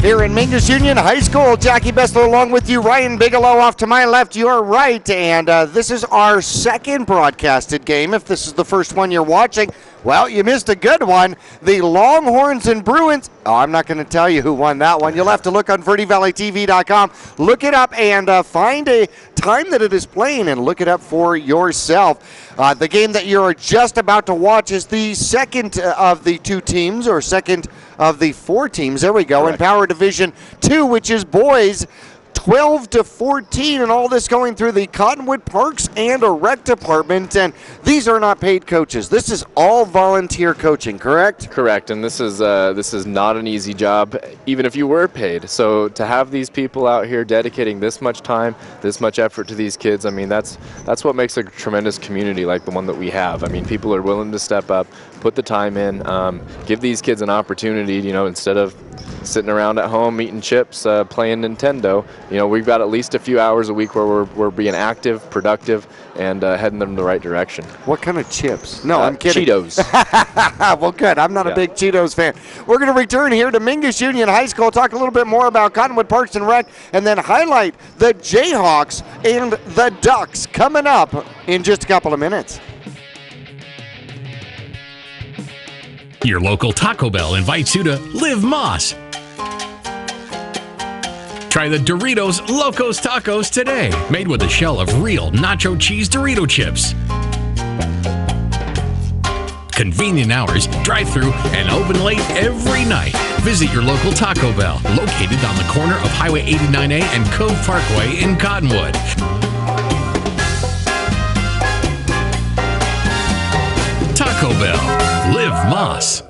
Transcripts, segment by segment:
here in Mingus Union High School. Jackie Bessler along with you. Ryan Bigelow off to my left, your right. And this is our second broadcasted game. If this is the first one you're watching, well, you missed a good one. The Longhorns and Bruins. Oh, I'm not going to tell you who won that one. You'll have to look on VerdeValleyTV.com. Look it up and find a time that it is playing and look it up for yourself. The game that you're just about to watch is the second of the two teams, or second of the four teams. There we go. Correct. In Power Division 2, which is boys. 12-14, and all this going through the Cottonwood Parks and Rec Department, and these are not paid coaches. This is all volunteer coaching, correct? Correct, and this is not an easy job, even if you were paid. So to have these people out here dedicating this much time, this much effort to these kids, I mean, that's what makes a tremendous community like the one that we have. I mean, people are willing to step up, put the time in, give these kids an opportunity, you know, instead of sitting around at home eating chips, playing Nintendo. You know, we've got at least a few hours a week where we're being active, productive, and heading them in the right direction. What kind of chips? No, I'm kidding. Cheetos. Well, good. I'm not a big Cheetos fan. We're going to return here to Mingus Union High School, talk a little bit more about Cottonwood Parks and Rec, and then highlight the Jayhawks and the Ducks coming up in just a couple of minutes. Your local Taco Bell invites you to Live Moss. Try the Doritos Locos Tacos today, made with a shell of real nacho cheese Dorito chips. Convenient hours, drive-through, and open late every night. Visit your local Taco Bell, located on the corner of Highway 89A and Cove Parkway in Cottonwood. Taco Bell, Live Moss.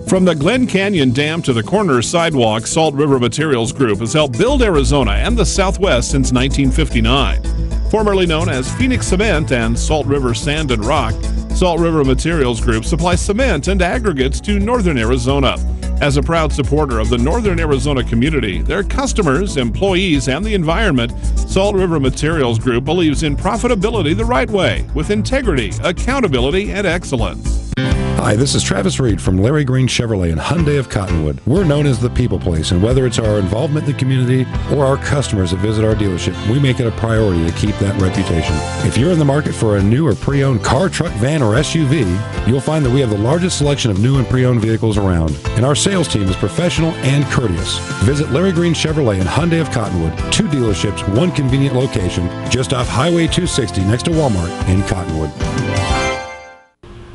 From the Glen Canyon Dam to the corner sidewalk, Salt River Materials Group has helped build Arizona and the Southwest since 1959. Formerly known as Phoenix Cement and Salt River Sand and Rock, Salt River Materials Group supplies cement and aggregates to northern Arizona. As a proud supporter of the northern Arizona community, their customers, employees, and the environment, Salt River Materials Group believes in profitability the right way, with integrity, accountability, and excellence. Hi, this is Travis Reed from Larry Green Chevrolet and Hyundai of Cottonwood. We're known as the people place, and whether it's our involvement in the community or our customers that visit our dealership, we make it a priority to keep that reputation. If you're in the market for a new or pre-owned car, truck, van, or SUV, you'll find that we have the largest selection of new and pre-owned vehicles around, and our sales team is professional and courteous. Visit Larry Green Chevrolet and Hyundai of Cottonwood, 2 dealerships, 1 convenient location, just off Highway 260 next to Walmart in Cottonwood.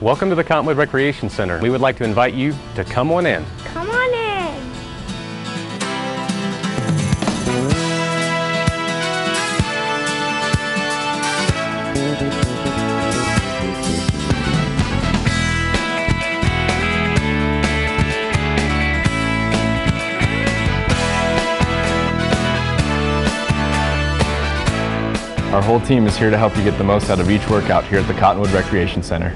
Welcome to the Cottonwood Recreation Center. We would like to invite you to come on in. Come on in. Our whole team is here to help you get the most out of each workout here at the Cottonwood Recreation Center.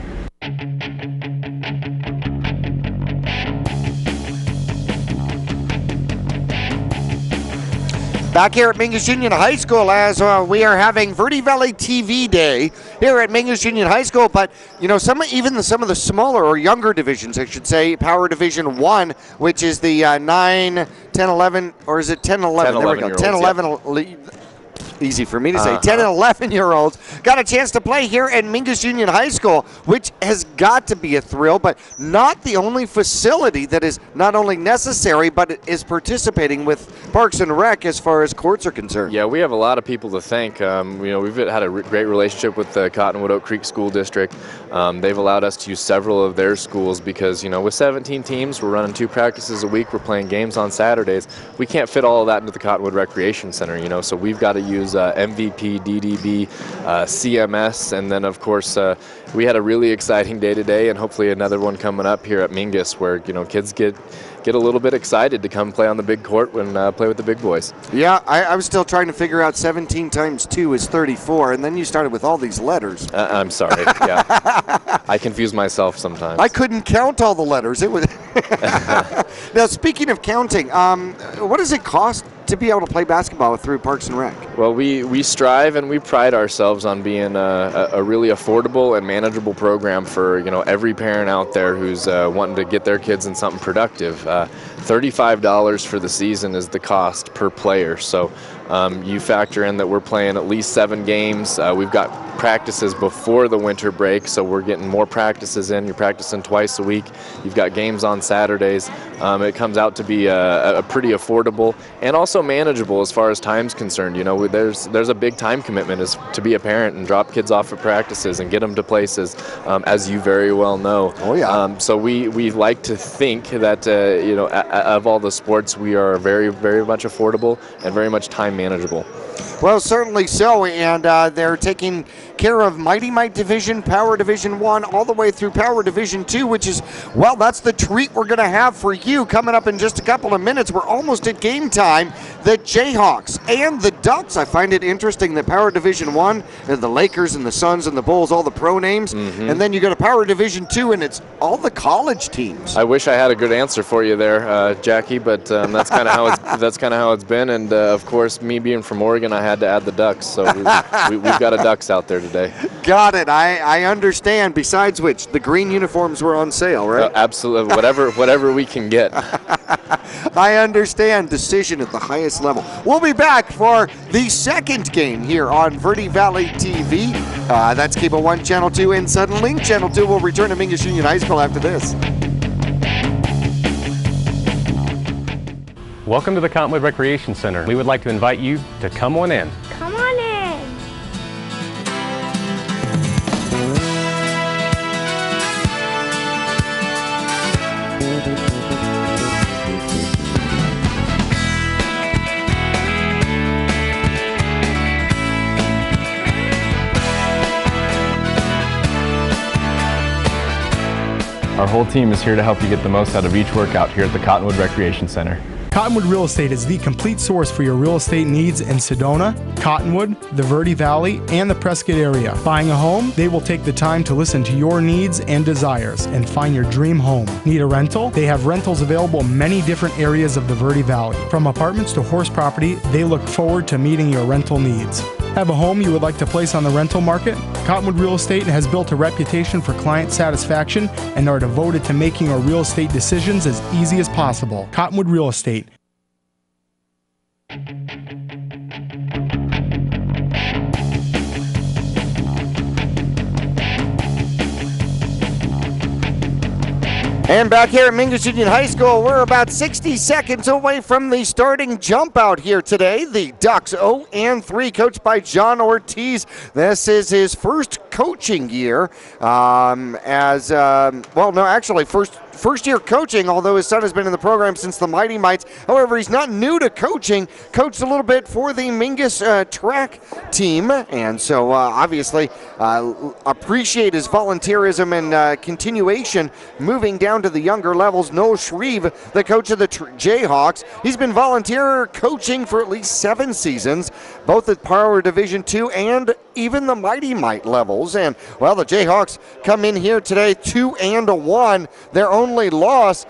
Back here at Mingus Union High School as we are having Verde Valley TV Day here at Mingus Union High School. But, you know, some of the smaller or younger divisions, I should say, Power Division 1, which is the 9, 10, 11, or is it 10, 11? There we go. 10, 11. Easy for me to say. 10 and 11-year-olds got a chance to play here at Mingus Union High School, which has got to be a thrill, but not the only facility that is not only necessary, but it is participating with Parks and Rec as far as courts are concerned. Yeah, we have a lot of people to thank. You know, we've had a great relationship with the Cottonwood Oak Creek School District. They've allowed us to use several of their schools because, you know, with 17 teams, we're running 2 practices a week, we're playing games on Saturdays. We can't fit all of that into the Cottonwood Recreation Center, you know, so we've got to use MVP, DDB, CMS, and then of course we had a really exciting day today, and hopefully another one coming up here at Mingus, where, you know, kids get a little bit excited to come play on the big court and play with the big boys. Yeah, I was still trying to figure out 17 times 2 is 34, and then you started with all these letters. I'm sorry. Yeah, I confuse myself sometimes. I couldn't count all the letters. It was now, speaking of counting, what does it cost to be able to play basketball through Parks and Rec? Well, we strive and we pride ourselves on being a really affordable and manageable program for every parent out there who's wanting to get their kids in something productive. $35 for the season is the cost per player. So you factor in that we're playing at least 7 games. We've got practices before the winter break, so we're getting more practices in. You're practicing twice a week. You've got games on Saturdays. It comes out to be a pretty affordable and also manageable as far as time's concerned. There's a big time commitment is to be a parent and drop kids off at practices and get them to places, as you very well know. Oh yeah. So we like to think that of all the sports, we are very, very much affordable and very much time manageable. Well, certainly so, and they're taking care of Mighty Mite Division, Power Division 1, all the way through Power Division 2, which is, well, that's the treat we're going to have for you coming up in just a couple of minutes. We're almost at game time. The Jayhawks and the Ducks. I find it interesting that Power Division 1, the Lakers and the Suns and the Bulls, all the pro names, and then you go to Power Division 2, and it's all the college teams. I wish I had a good answer for you there, Jackie, but that's kind of how it's been, and of course, me being from Oregon, I had to add the Ducks, so we've got a Ducks out there today. Got it. I understand. Besides which, the green uniforms were on sale, right? Absolutely. Whatever we can get. I understand. Decision at the highest level. We'll be back for the second game here on Verde Valley TV. That's Cable 1, Channel 2, and Suddenlink. Channel 2 will return to Mingus Union High School after this. Welcome to the Cottonwood Recreation Center. We would like to invite you to come on in. Come on in. Our whole team is here to help you get the most out of each workout here at the Cottonwood Recreation Center. Cottonwood Real Estate is the complete source for your real estate needs in Sedona, Cottonwood, the Verde Valley, and the Prescott area. Buying a home, they will take the time to listen to your needs and desires and find your dream home. Need a rental? They have rentals available in many different areas of the Verde Valley. From apartments to horse property, they look forward to meeting your rental needs. Have a home you would like to place on the rental market? Cottonwood Real Estate has built a reputation for client satisfaction and are devoted to making your real estate decisions as easy as possible. Cottonwood Real Estate. And back here at Mingus Union High School, we're about 60 seconds away from the starting jump out here today. The Ducks 0-3, coached by John Ortiz. This is his first coaching year first year coaching, although his son has been in the program since the Mighty Mites. However, he's not new to coaching. Coached a little bit for the Mingus track team, and so obviously appreciate his volunteerism and continuation moving down to the younger levels. Noel Shreve, the coach of the Jayhawks, he's been volunteer coaching for at least 7 seasons, both at Power Division 2 and even the Mighty Mite levels. And, well, the Jayhawks come in here today 2-1. Their only loss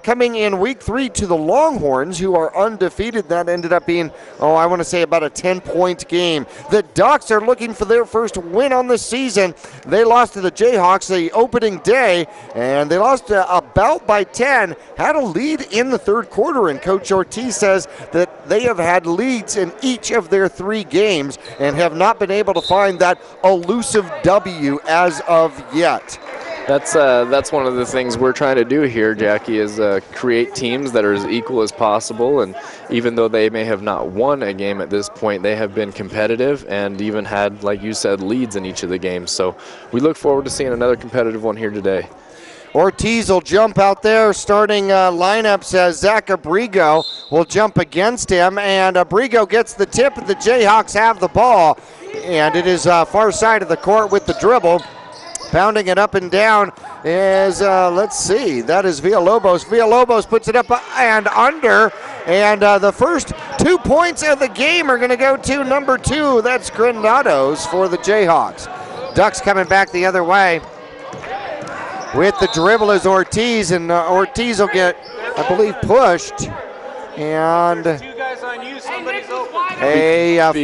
coming in week 3 to the Longhorns, who are undefeated. That ended up being, I want to say about a 10-point game. The Ducks are looking for their first win on the season. They lost to the Jayhawks the opening day, and they lost about by 10, had a lead in the third quarter, and Coach Ortiz says that they have had leads in each of their 3 games and have not been able to find that elusive W as of yet. That's one of the things we're trying to do here, Jackie, is create teams that are as equal as possible. And even though they may have not won a game at this point, they have been competitive and even had, like you said, leads in each of the games. So we look forward to seeing another competitive one here today. Ortiz will jump out there. Starting lineup says Zach Abrigo will jump against him, and Abrigo gets the tip. The Jayhawks have the ball, and it is far side of the court with the dribble. Pounding it up and down is, let's see, that is Villalobos. Villalobos puts it up and under, and the first 2 points of the game are going to go to number 2. That's Granados for the Jayhawks. Ducks coming back the other way. With the dribble is Ortiz, and Ortiz will get, I believe, pushed. And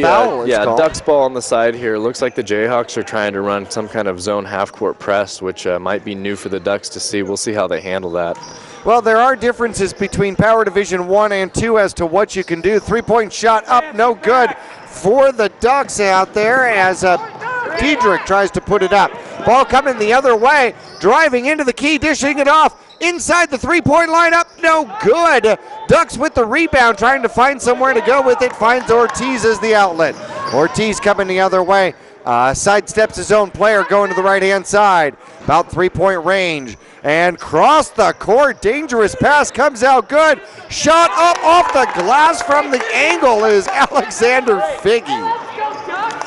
foul is called. Ducks ball on the side here. Looks like the Jayhawks are trying to run some kind of zone half-court press, which might be new for the Ducks to see. We'll see how they handle that. Well, there are differences between Power Division 1 and 2 as to what you can do. Three-point shot up, no good for the Ducks out there as Diedrich tries to put it up. Ball coming the other way, driving into the key, dishing it off. Inside the three-point line, up, no good. Ducks with the rebound, trying to find somewhere to go with it. Finds Ortiz as the outlet. Ortiz coming the other way. Sidesteps his own player, going to the right-hand side. About three-point range. And cross the court, dangerous pass, comes out good. Shot up off the glass from the angle is Alexander Figge.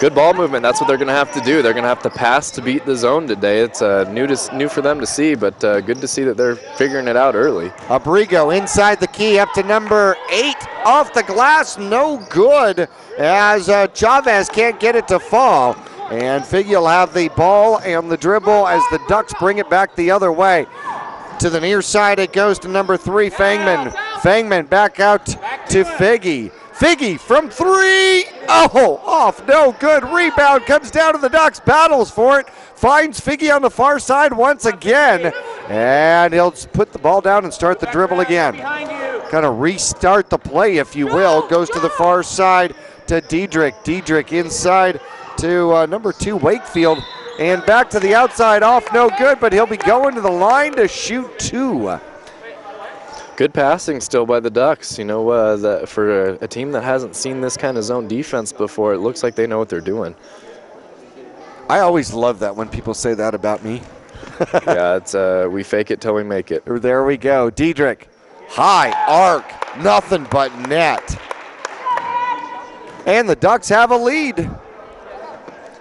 Good ball movement. That's what they're going to have to do. They're going to have to pass to beat the zone today. It's new for them to see, but good to see that they're figuring it out early. Abrigo inside the key, up to number 8. Off the glass, no good, as Chavez can't get it to fall. And Figge will have the ball and the dribble as the Ducks bring it back the other way. To the near side it goes to number 3, Fangman. Fangman back out to Figge. Figge from 3. Oh, off, no good. Rebound comes down to the Ducks, battles for it. Finds Figge on the far side once again. And he'll put the ball down and start the dribble again. Kind of restart the play, if you will. Goes to the far side to Diedrich. Diedrich inside to number 2, Wakefield. And back to the outside, off, no good, but he'll be going to the line to shoot 2. Good passing still by the Ducks. You know, for a team that hasn't seen this kind of zone defense before, it looks like they know what they're doing. I always love that when people say that about me. Yeah, it's we fake it till we make it. There we go. Diedrich, high arc, nothing but net. And the Ducks have a lead.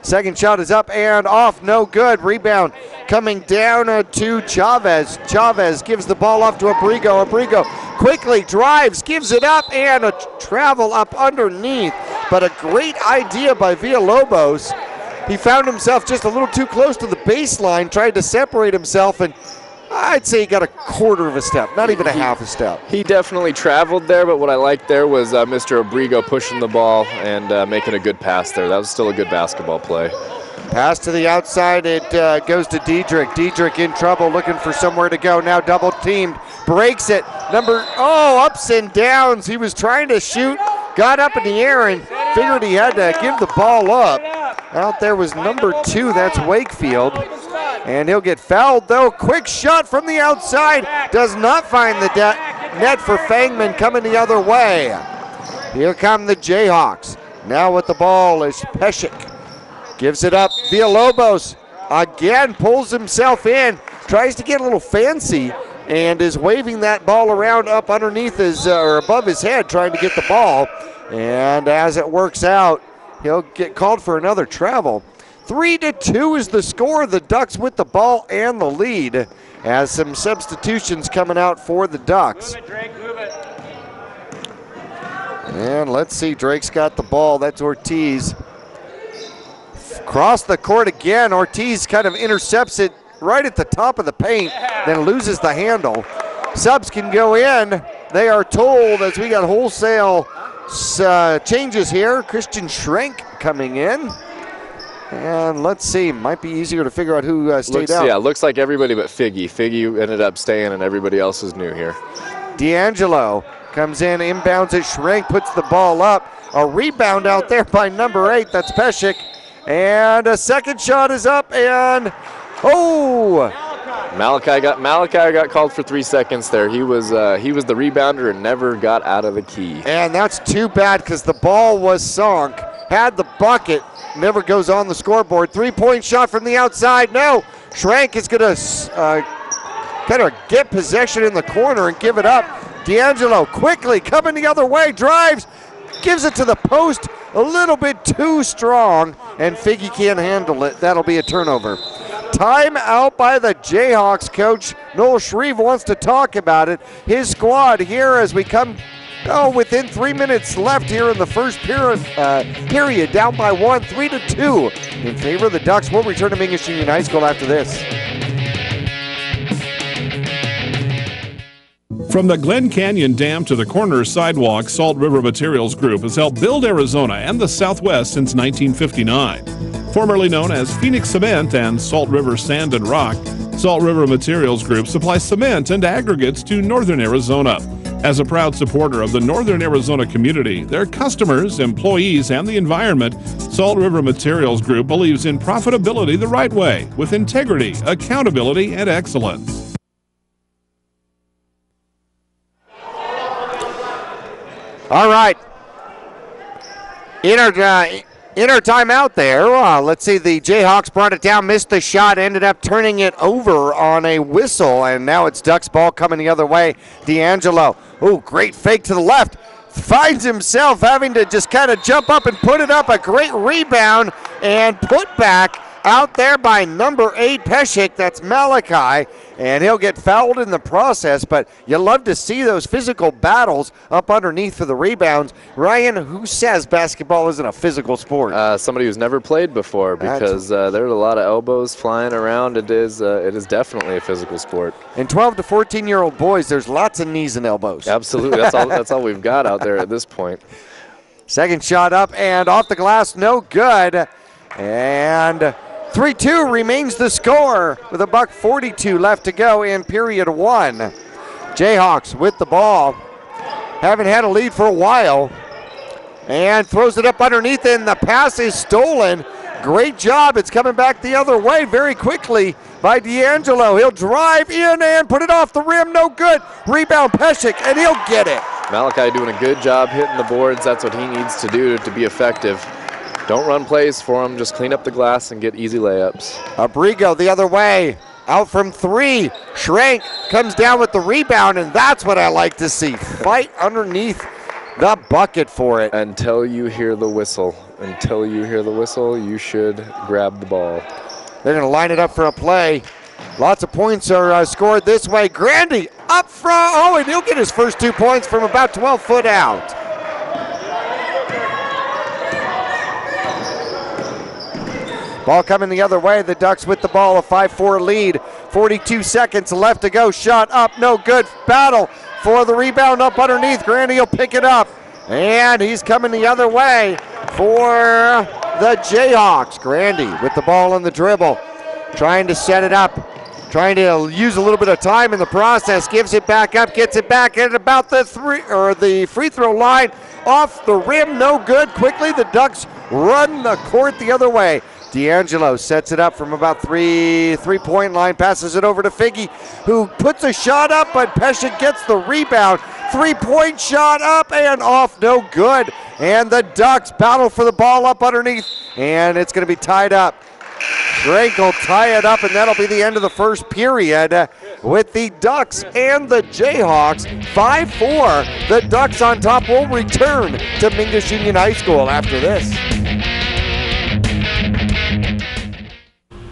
Second shot is up and off, no good. Rebound coming down to Chavez. Chavez gives the ball off to Abrigo. Abrigo quickly drives, gives it up, and a travel up underneath. But a great idea by Villalobos. He found himself just a little too close to the baseline, tried to separate himself, and I'd say he got a quarter of a step, not even a half a step. He definitely traveled there, but what I liked there was Mr. Abrigo pushing the ball and making a good pass there. That was still a good basketball play. Pass to the outside, it goes to Diedrich. Diedrich in trouble, looking for somewhere to go. Now double teamed, breaks it. Ups and downs. He was trying to shoot, got up in the air and figured he had to give the ball up. Out there was number 2, that's Wakefield. And he'll get fouled though. Quick shot from the outside. Does not find the net for Fangman, coming the other way. Here come the Jayhawks. Now with the ball is Peshik. Gives it up. Villalobos again pulls himself in. Tries to get a little fancy and is waving that ball around up underneath his or above his head, trying to get the ball. And as it works out, he'll get called for another travel. 3-2 is the score. The Ducks with the ball and the lead, as some substitutions coming out for the Ducks. Move it, Drake, move it. And let's see, Drake's got the ball. That's Ortiz. Cross the court again. Ortiz kind of intercepts it right at the top of the paint, then loses the handle. Subs can go in, they are told, as we got wholesale changes here. Christian Schrenk coming in. And let's see, might be easier to figure out who stayed out. Yeah, looks like everybody but Figge. Figge ended up staying and everybody else is new here. D'Angelo comes in, inbounds it. Schrenk puts the ball up. A rebound out there by number 8, that's Peshik. And a second shot is up and, Malachi got called for 3 seconds there. He was the rebounder and never got out of the key. And that's too bad because the ball was sunk. Had the bucket, never goes on the scoreboard. 3-point shot from the outside. No, Schrenk is going to kind of get possession in the corner and give it up. D'Angelo quickly coming the other way, drives, gives it to the post, a little bit too strong, and Figge can't handle it. That'll be a turnover. Time out by the Jayhawks. Coach Noel Shreve wants to talk about it. His squad here as we come within 3 minutes left here in the first period, down by 1, 3-2 in favor of the Ducks. We'll return to Mingus Union High School after this. From the Glen Canyon Dam to the corner sidewalk, Salt River Materials Group has helped build Arizona and the Southwest since 1959. Formerly known as Phoenix Cement and Salt River Sand and Rock, Salt River Materials Group supplies cement and aggregates to northern Arizona. As a proud supporter of the northern Arizona community, their customers, employees, and the environment, Salt River Materials Group believes in profitability the right way, with integrity, accountability, and excellence. All right. In our timeout there, let's see, the Jayhawks brought it down, missed the shot, ended up turning it over on a whistle, and now it's Ducks ball coming the other way. D'Angelo, great fake to the left, finds himself having to just kind of jump up and put it up. A great rebound and put back out there by number 8, Peshik. That's Malachi, and he'll get fouled in the process, but you love to see those physical battles up underneath for the rebounds. Ryan, who says basketball isn't a physical sport? Somebody who's never played before, because there's a lot of elbows flying around. It is definitely a physical sport. And 12 to 14-year-old boys, there's lots of knees and elbows. Absolutely. That's all we've got out there at this point. Second shot up and off the glass, no good. And 3-2 remains the score with $1:42 left to go in period 1. Jayhawks with the ball. Haven't had a lead for a while. And throws it up underneath, and the pass is stolen. Great job. It's coming back the other way very quickly by D'Angelo. He'll drive in and put it off the rim. No good. Rebound Peshik, and he'll get it. Malachi doing a good job hitting the boards. That's what he needs to do to be effective. Don't run plays for him. Just clean up the glass and get easy layups. Abrigo the other way. Out from 3. Schrank comes down with the rebound, and that's what I like to see. Fight underneath the bucket for it. Until you hear the whistle. Until you hear the whistle, you should grab the ball. They're going to line it up for a play. Lots of points are scored this way. Grandy up front. Oh, and he'll get his first 2 points from about 12 foot out. Ball coming the other way. The Ducks with the ball, a 5-4 lead. 42 seconds left to go. Shot up, no good. Battle for the rebound up underneath. Grandy will pick it up. And he's coming the other way for the Jayhawks. Grandy with the ball on the dribble. Trying to set it up. Trying to use a little bit of time in the process. Gives it back up, gets it back at about the free throw line. Off the rim, no good. Quickly the Ducks run the court the other way. D'Angelo sets it up from about three-point line, passes it over to Figgy, who puts a shot up, but Peshik gets the rebound. 3-point shot up and off, no good. And the Ducks battle for the ball up underneath, and it's going to be tied up. Drake will tie it up, and that'll be the end of the first period with the Ducks and the Jayhawks. 5-4. The Ducks on top will return to Mingus Union High School after this.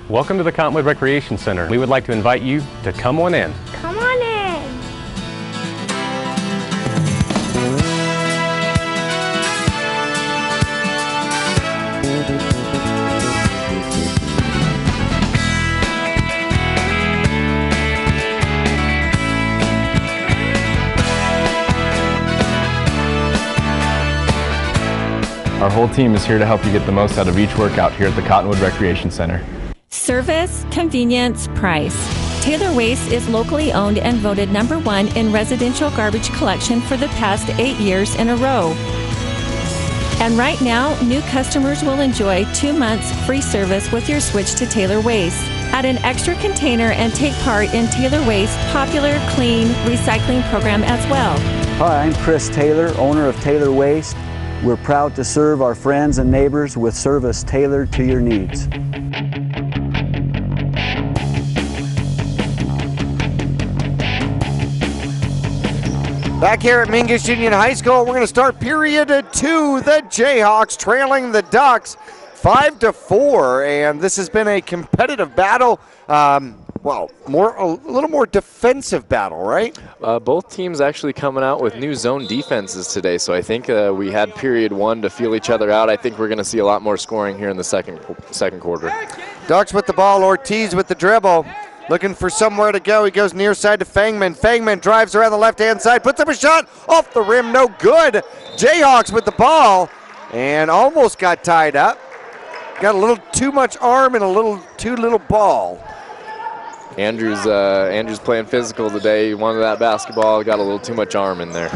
Welcome to the Cottonwood Recreation Center. We would like to invite you to come on in. Come on in. Our whole team is here to help you get the most out of each workout here at the Cottonwood Recreation Center. Service, convenience, price. Taylor Waste is locally owned and voted #1 in residential garbage collection for the past 8 years in a row. And right now, new customers will enjoy 2 months free service with your switch to Taylor Waste. Add an extra container and take part in Taylor Waste's popular clean recycling program as well. Hi, I'm Chris Taylor, owner of Taylor Waste. We're proud to serve our friends and neighbors with service tailored to your needs. Back here at Mingus Union High School, we're going to start period 2. The Jayhawks trailing the Ducks 5-4, and this has been a competitive battle. Well, a little more defensive battle, right? Both teams actually coming out with new zone defenses today, so I think we had period 1 to feel each other out. I think we're going to see a lot more scoring here in the second quarter. Ducks with the ball, Ortiz with the dribble. looking for somewhere to go. He goes near side to Fangman. Fangman drives around the left-hand side, puts up a shot off the rim, no good. Jayhawks with the ball and almost got tied up. Got a little too much arm and a little too little ball. Andrew's playing physical today. He wanted that basketball, got a little too much arm in there.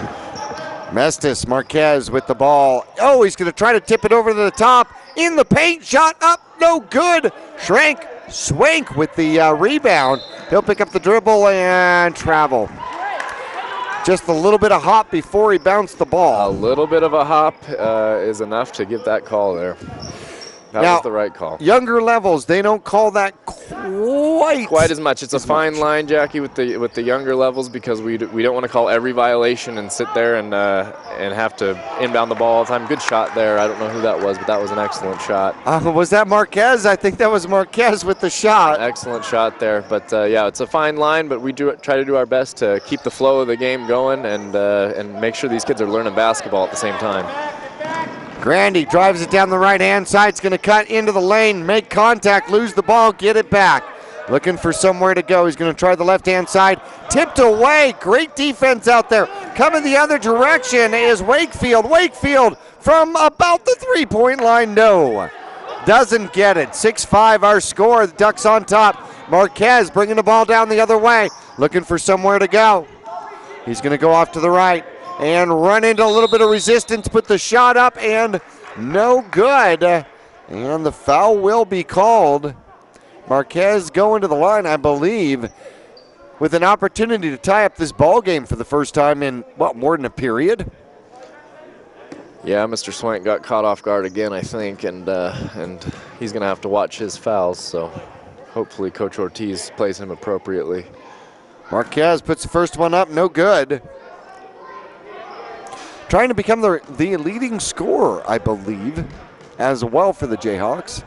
Mestis Marquez with the ball. Oh, he's going to try to tip it over to the top. In the paint, shot up, no good. Swank with the rebound. He'll pick up the dribble and travel. Just a little bit of hop before he bounced the ball. A little bit of a hop is enough to get that call there. That was the right call. Younger levels, they don't call that quite as much. It's a fine line, Jackie, with the younger levels, because we don't want to call every violation and sit there and have to inbound the ball all the time. Good shot there. I don't know who that was, but that was an excellent shot. Was that Marquez? I think that was Marquez with the shot. Excellent shot there. But yeah, it's a fine line, but we try to do our best to keep the flow of the game going and make sure these kids are learning basketball at the same time. Grandy drives it down the right-hand side. It's going to cut into the lane, make contact, lose the ball, get it back. Looking for somewhere to go. He's going to try the left-hand side. Tipped away. Great defense out there. Coming the other direction is Wakefield. Wakefield from about the three-point line. No. Doesn't get it. 6-5 our score. The Ducks on top. Marquez bringing the ball down the other way. Looking for somewhere to go. He's going to go off to the right and run into a little bit of resistance, put the shot up, and no good. And the foul will be called. Marquez going to the line, I believe, with an opportunity to tie up this ball game for the first time in, more than a period. Yeah, Mr. Swank got caught off guard again, I think, and he's going to have to watch his fouls, so hopefully Coach Ortiz plays him appropriately. Marquez puts the first one up, no good. Trying to become the leading scorer, I believe, as well for the Jayhawks,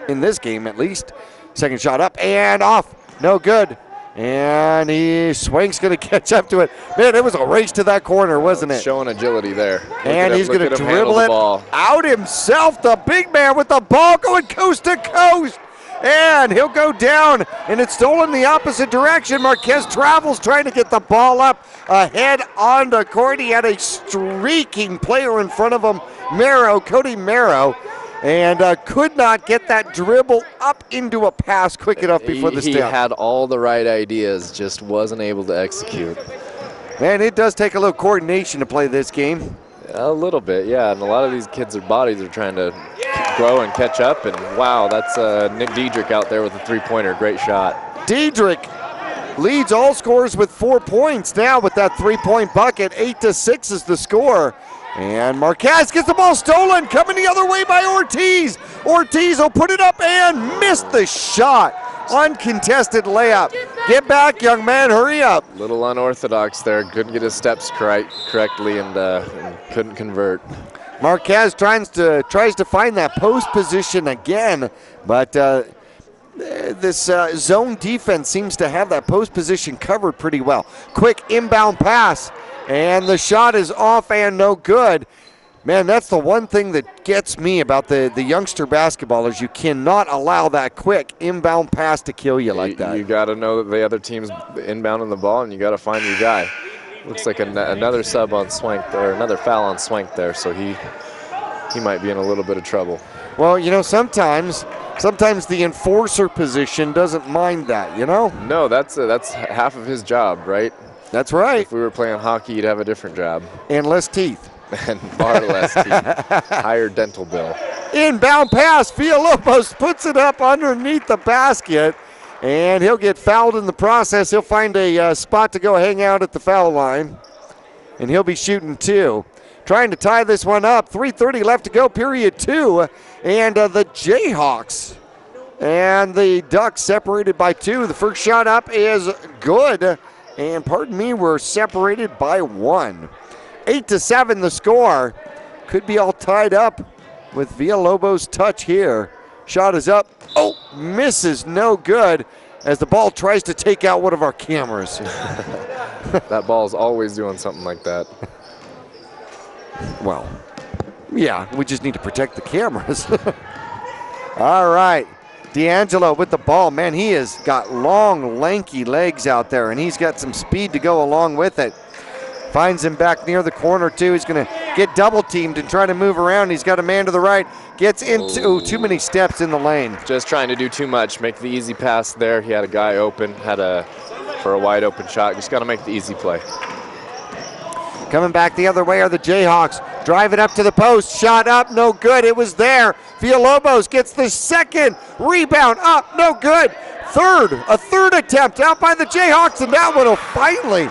in this game at least. Second shot up and off, no good. And Swank's going to catch up to it. Man, it was a race to that corner, wasn't it? Showing agility there. And he's going to dribble it out himself. The big man with the ball going coast to coast. And he'll go down, and it's stolen the opposite direction. Marquez travels trying to get the ball up ahead on the court. He had a streaking player in front of him, Cody Merrow, and could not get that dribble up into a pass quick enough before the step. He had all the right ideas, just wasn't able to execute. Man, it does take a little coordination to play this game. A little bit, yeah, and a lot of these kids' bodies are trying to grow and catch up, and wow, that's Nick Diedrich out there with a three-pointer. Great shot. Diedrich leads all scorers with 4 points now with that three-point bucket. 8-6 is the score. And Marquez gets the ball stolen, coming the other way by Ortiz. Ortiz will put it up and miss the shot. Uncontested layup. Get back, young man, hurry up. Little unorthodox there. Couldn't get his steps correctly and couldn't convert. Marquez tries to find that post position again, but this zone defense seems to have that post position covered pretty well. Quick inbound pass, and the shot is off and no good. Man, that's the one thing that gets me about the youngster basketballers. You cannot allow that quick inbound pass to kill you like that. You got to know that the other team's inbounding the ball, and you got to find your guy. Looks like another sub on Swank there, another foul on Swank there, so he might be in a little bit of trouble. Well, you know, sometimes the enforcer position doesn't mind that, you know? No, that's half of his job, right? That's right. If we were playing hockey, you'd have a different job. And less teeth. And far less teeth. Higher dental bill. Inbound pass, Villalobos puts it up underneath the basket, and he'll get fouled in the process. He'll find a spot to go hang out at the foul line, and he'll be shooting two. Trying to tie this one up. 3:30 left to go, period two. And the Jayhawks and the Ducks separated by two. The first shot up is good. And pardon me, we're separated by one. 8-7 the score. Could be all tied up with Villalobos' touch here. Shot is up. Oh, misses, no good, as the ball tries to take out one of our cameras. That ball's always doing something like that. Well, yeah, we just need to protect the cameras. All right, D'Angelo with the ball. Man, he has got long, lanky legs out there, and he's got some speed to go along with it. Finds him back near the corner, too. He's going to get double-teamed and try to move around. He's got a man to the right. Gets into too many steps in the lane. Just trying to do too much. Make the easy pass there. He had a guy open, for a wide-open shot. Just got to make the easy play. Coming back the other way are the Jayhawks. Drive it up to the post. Shot up, no good. It was there. Villalobos gets the second. Rebound up, no good. A third attempt out by the Jayhawks, and that one will finally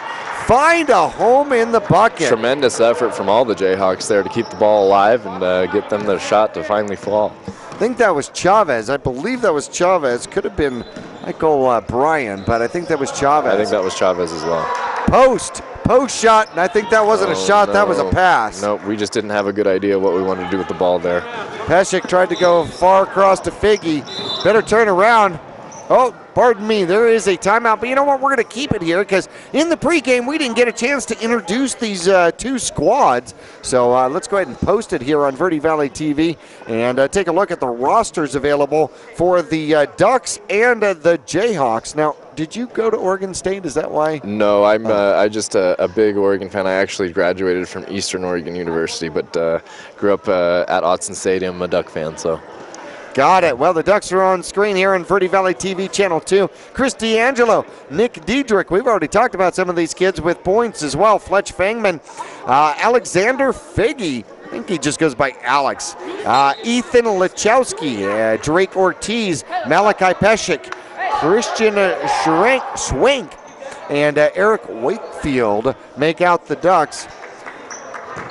find a home in the bucket. Tremendous effort from all the Jayhawks there to keep the ball alive and get them the shot to finally fall. I think that was Chavez. I believe that was Chavez. Could have been Michael Bryan, but I think that was Chavez. I think that was Chavez as well. Post shot, and I think that wasn't a shot, that was a pass. Nope, we just didn't have a good idea what we wanted to do with the ball there. Pesek tried to go far across to Figgy. Better turn around. Oh, pardon me, there is a timeout, but you know what, we're going to keep it here because in the pregame we didn't get a chance to introduce these two squads. So let's go ahead and post it here on Verde Valley TV and take a look at the rosters available for the Ducks and the Jayhawks. Now, did you go to Oregon State? Is that why? No, I'm just a big Oregon fan. I actually graduated from Eastern Oregon University, but grew up at Autzen Stadium, a Duck fan, so. Got it. Well, the Ducks are on screen here on Verde Valley TV Channel 2. Chris D'Angelo, Nick Diedrich. We've already talked about some of these kids with points as well. Fletch Fangman, Alexander Figgy. I think he just goes by Alex. Ethan Lachowski, Drake Ortiz, Malachi Pesek, Christian Schwenk, and Eric Wakefield make out the Ducks.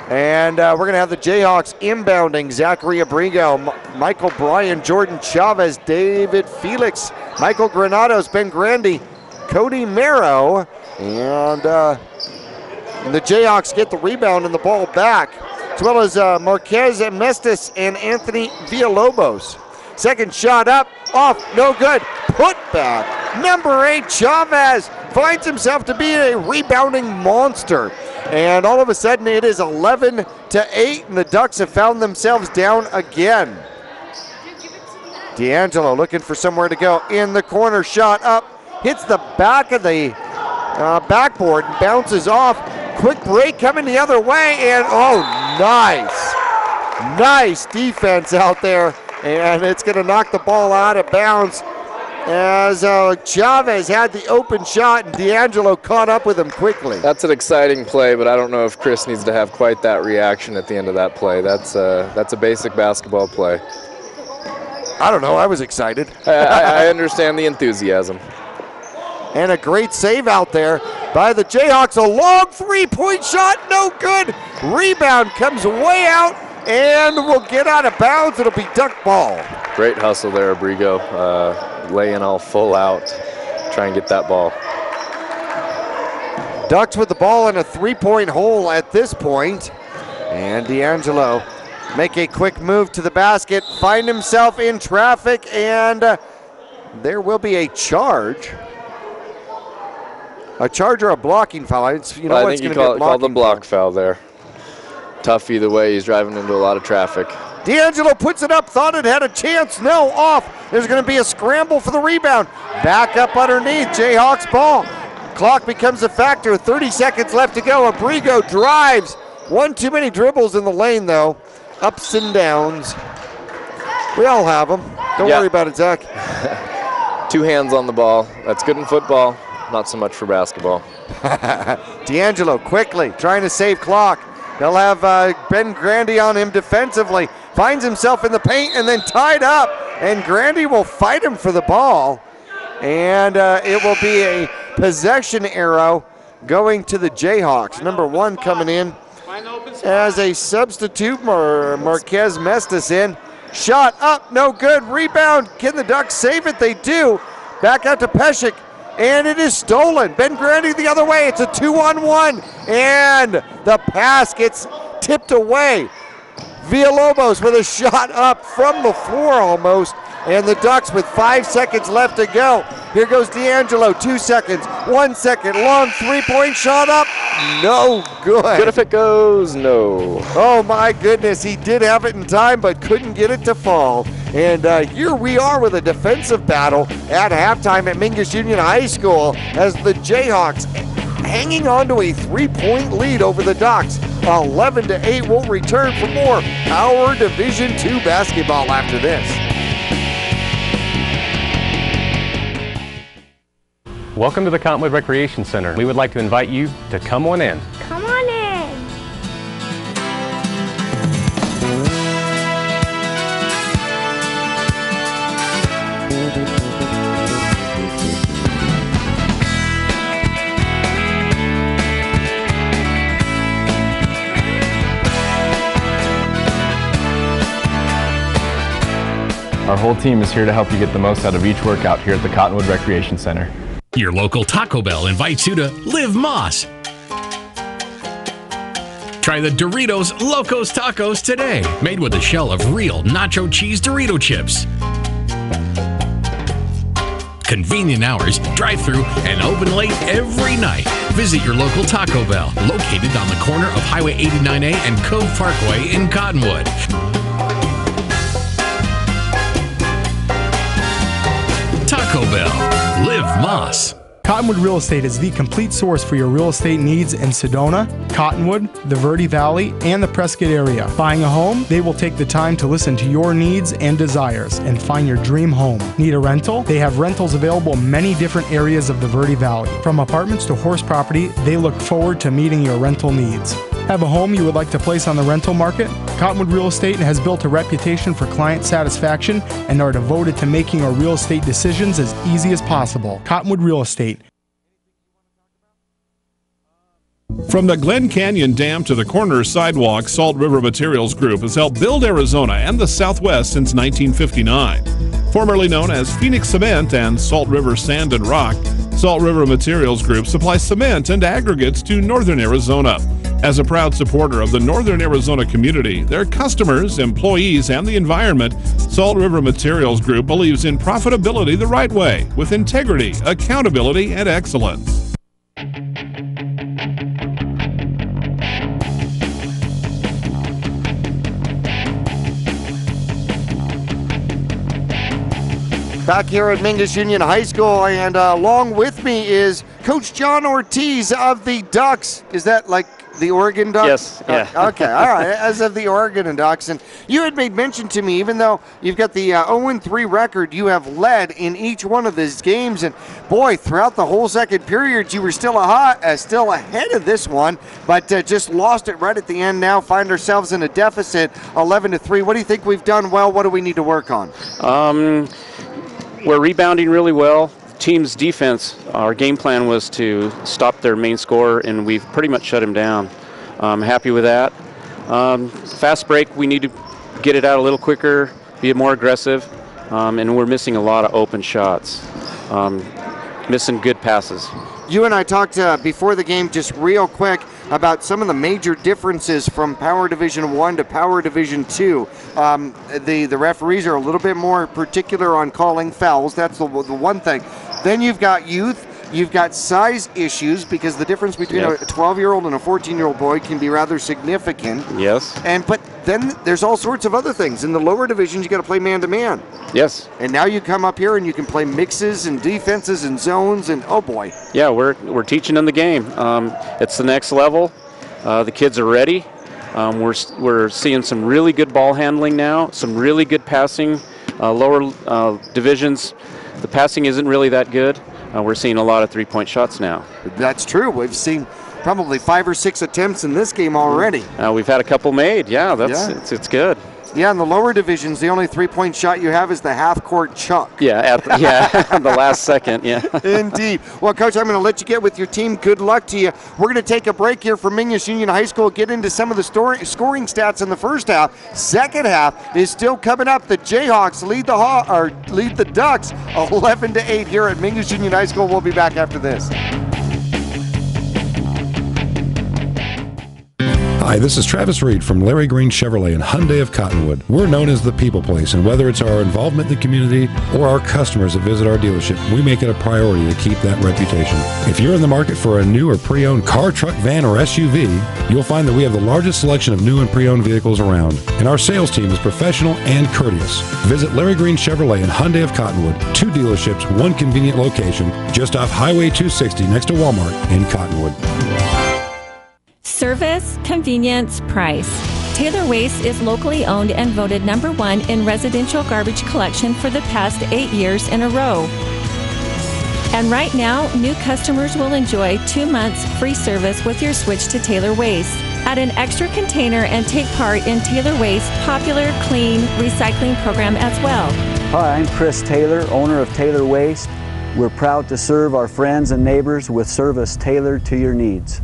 And we're going to have the Jayhawks inbounding. Zachary Abrigo, Michael Bryan, Jordan Chavez, David Felix, Michael Granados, Ben Grandy, Cody Merrow. And the Jayhawks get the rebound and the ball back, as well as Marquez Mestis and Anthony Villalobos. Second shot up, off, no good. Put back. Number 8, Chavez finds himself to be a rebounding monster. And all of a sudden it is 11-8, and the Ducks have found themselves down again. D'Angelo looking for somewhere to go in the corner, shot up, hits the back of the backboard and bounces off. Quick break coming the other way, and oh, nice defense out there, and it's going to knock the ball out of bounds as Chavez had the open shot and D'Angelo caught up with him quickly. That's an exciting play, but I don't know if Chris needs to have quite that reaction at the end of that play. That's a basic basketball play. I don't know, I was excited. I understand the enthusiasm. And a great save out there by the Jayhawks. A long three-point shot, no good. Rebound comes way out and will get out of bounds. It'll be Duck ball. Great hustle there, Abrigo. Laying all full out, try and get that ball. Ducks with the ball in a three-point hole at this point. And D'Angelo make a quick move to the basket, find himself in traffic, and there will be a charge. A charge or a blocking foul. I think he called the block foul there. Tough either way, he's driving into a lot of traffic. D'Angelo puts it up, thought it had a chance, no, off. There's going to be a scramble for the rebound. Back up underneath, Jayhawks ball. Clock becomes a factor, 30 seconds left to go. Abrigo drives. One too many dribbles in the lane, though. Ups and downs. We all have them. Don't worry about it, Zach. 2 hands on the ball. That's good in football, not so much for basketball. D'Angelo quickly trying to save clock. They'll have Ben Grandy on him defensively. Finds himself in the paint and then tied up. And Grandy will fight him for the ball. And it will be a possession arrow going to the Jayhawks. Number 1 coming in as a substitute, Marquez Mestis in. Shot up, no good. Rebound. Can the Ducks save it? They do. Back out to Pesek. And it is stolen. Ben Grandy the other way. It's a 2-on-1. And the pass gets tipped away. Villalobos with a shot up from the floor almost. And the Ducks with 5 seconds left to go. Here goes D'Angelo, 2 seconds, 1 second, long three-point shot up, no good. Good if it goes, no. Oh my goodness, he did have it in time but couldn't get it to fall. And here we are with a defensive battle at halftime at Mingus Union High School as the Jayhawks hanging on to a 3-point lead over the Ducks. 11-8 will return for more Power Division II basketball after this. Welcome to the Cottonwood Recreation Center. We would like to invite you to come on in. Come on in. Our whole team is here to help you get the most out of each workout here at the Cottonwood Recreation Center. Your local Taco Bell invites you to Live Moss. Try the Doritos Locos Tacos today, made with a shell of real nacho cheese Dorito chips. Convenient hours, drive-through, and open late every night. Visit your local Taco Bell, located on the corner of Highway 89A and Cove Parkway in Cottonwood. Taco Bell. Live Moss. Cottonwood Real Estate is the complete source for your real estate needs in Sedona, Cottonwood, the Verde Valley, and the Prescott area. Buying a home, they will take the time to listen to your needs and desires and find your dream home. Need a rental? They have rentals available in many different areas of the Verde Valley. From apartments to horse property, they look forward to meeting your rental needs. Have a home you would like to place on the rental market? Cottonwood Real Estate has built a reputation for client satisfaction and are devoted to making our real estate decisions as easy as possible. Cottonwood Real Estate. From the Glen Canyon Dam to the corner sidewalk, Salt River Materials Group has helped build Arizona and the Southwest since 1959. Formerly known as Phoenix Cement and Salt River Sand and Rock, Salt River Materials Group supplies cement and aggregates to northern Arizona. As a proud supporter of the northern Arizona community, their customers, employees, and the environment, Salt River Materials Group believes in profitability the right way, with integrity, accountability, and excellence. Back here at Mingus Union High School, and along with me is Coach John Ortiz of the Ducks. Is that like the Oregon Ducks? Yes, yeah. Okay, all right, as of the Oregon Ducks. And you had made mention to me, even though you've got the 0-3 record, you have led in each one of these games. And boy, throughout the whole second period, you were still ahead of this one, but just lost it right at the end. Now find ourselves in a deficit, 11-3. What do you think we've done well? What do we need to work on? We're rebounding really well. Team's defense, our game plan was to stop their main scorer, and we've pretty much shut him down. I'm happy with that. Fast break, we need to get it out a little quicker, be more aggressive, and we're missing a lot of open shots, missing good passes. You and I talked before the game just real quick about some of the major differences from Power Division 1 to Power Division 2. The referees are a little bit more particular on calling fouls. That's the one thing. Then you've got youth. You've got size issues because the difference between a 12-year-old and a 14-year-old boy can be rather significant. Yes. But then there's all sorts of other things. In the lower divisions, you got to play man-to-man. Yes. And now you come up here and you can play mixes and defenses and zones, and oh boy. Yeah, we're teaching them the game. It's the next level. The kids are ready. We're seeing some really good ball handling now, some really good passing. Lower divisions, the passing isn't really that good. We're seeing a lot of three-point shots now. That's true. We've seen probably 5 or 6 attempts in this game already. We've had a couple made. Yeah, it's good. Yeah, in the lower divisions, the only three-point shot you have is the half-court chuck. Yeah, at the last second, yeah. Indeed. Well, Coach, I'm going to let you get with your team. Good luck to you. We're going to take a break here from Mingus Union High School, get into some of the scoring stats in the first half. Second half is still coming up. The Jayhawks lead the Ducks 11-8 here at Mingus Union High School. We'll be back after this. Hi, this is Travis Reed from Larry Green Chevrolet and Hyundai of Cottonwood. We're known as the people place, and whether it's our involvement in the community or our customers that visit our dealership, we make it a priority to keep that reputation. If you're in the market for a new or pre-owned car, truck, van, or SUV, you'll find that we have the largest selection of new and pre-owned vehicles around, and our sales team is professional and courteous. Visit Larry Green Chevrolet and Hyundai of Cottonwood, 2 dealerships, 1 convenient location, just off Highway 260 next to Walmart in Cottonwood. Service, convenience, price. Taylor Waste is locally owned and voted #1 in residential garbage collection for the past 8 years in a row. And right now, new customers will enjoy 2 months free service with your switch to Taylor Waste. Add an extra container and take part in Taylor Waste's popular clean recycling program as well. Hi, I'm Chris Taylor, owner of Taylor Waste. We're proud to serve our friends and neighbors with service tailored to your needs.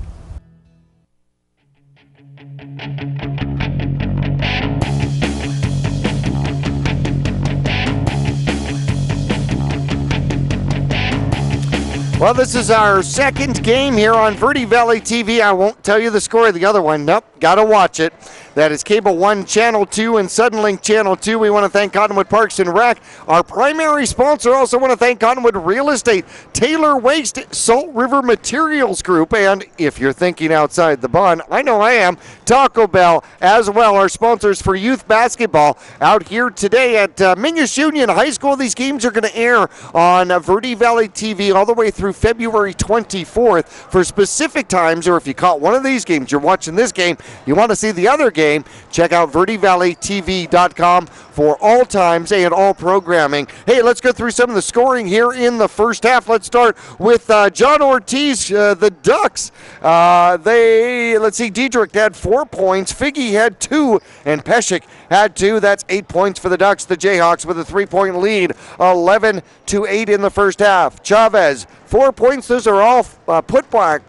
Well, this is our second game here on Verde Valley TV. I won't tell you the score of the other one. Nope, gotta watch it. That is Cable 1, Channel 2, and Suddenlink Channel 2. We want to thank Cottonwood Parks and Rec, our primary sponsor. Also want to thank Cottonwood Real Estate, Taylor Waste, Salt River Materials Group, and if you're thinking outside the bun, I know I am, Taco Bell as well, our sponsors for youth basketball out here today at Mingus Union High School. These games are going to air on Verde Valley TV all the way through February 24th for specific times, or if you caught one of these games, you're watching this game, you want to see the other game, check out verdevalleytv.com for all times and all programming. Hey, let's go through some of the scoring here in the first half. Let's start with John Ortiz, the Ducks. Let's see, Diedrich had 4 points, Figgy had 2, and Peshek had 2. That's 8 points for the Ducks. The Jayhawks with a 3-point lead, 11-8 in the first half. Chavez, 4 points. Those are all putback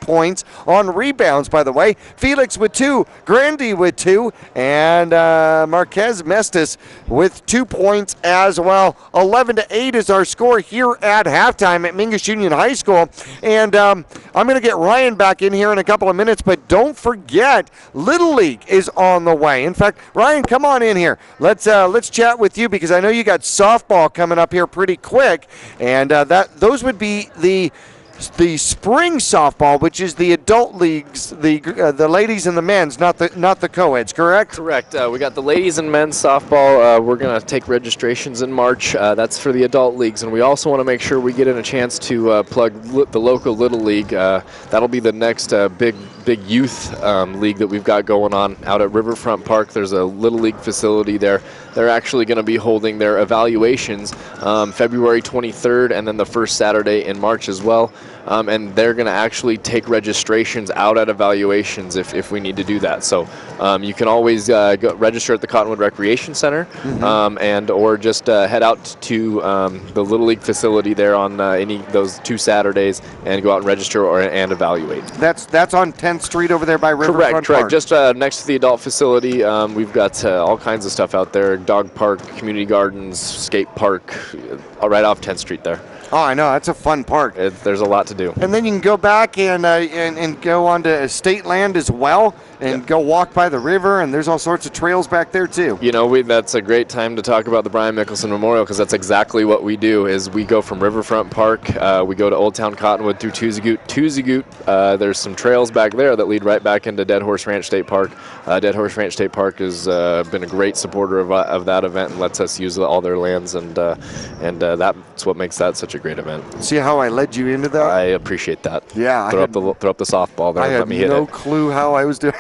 points on rebounds, by the way. Felix with 2, Grandy with 2, and Marquez Mestis with 2 points as well. 11-8 is our score here at halftime at Mingus Union High School. And I'm going to get Ryan back in here in a couple of minutes, but don't forget, Little League is on the way. In fact, Ryan, come on in here. Let's chat with you because I know you got softball coming up here pretty quick, and those would be the spring softball, which is the adult leagues, the ladies and the men's, not the co-eds, correct? Correct. We got the ladies and men's softball. We're going to take registrations in March. That's for the adult leagues, and we also want to make sure we get in a chance to plug the local Little League. That'll be the next big youth league that we've got going on out at Riverfront Park. There's a Little League facility there. They're actually going to be holding their evaluations February 23rd and then the first Saturday in March as well. And they're going to actually take registrations out at evaluations if we need to do that. So you can always go register at the Cottonwood Recreation Center, and or just head out to the Little League facility there on any those 2 Saturdays and go out and register and evaluate. That's on 10th Street over there by Riverfront Park. Correct. Just next to the adult facility. We've got all kinds of stuff out there: dog park, community gardens, skate park, right off 10th Street there. Oh, I know. That's a fun park. There's a lot to do. And then you can go back and go onto state land as well and go walk by the river, and there's all sorts of trails back there too. You know, that's a great time to talk about the Brian Mickelson Memorial because that's exactly what we do. Is we go from Riverfront Park, we go to Old Town Cottonwood through Tuzagoot. There's some trails back there that lead right back into Dead Horse Ranch State Park. Dead Horse Ranch State Park has been a great supporter of that event and lets us use all their lands, and that's what makes that such a great event. See how I led you into that? I appreciate that. Yeah. Throw up the softball there. I had no clue how I was doing.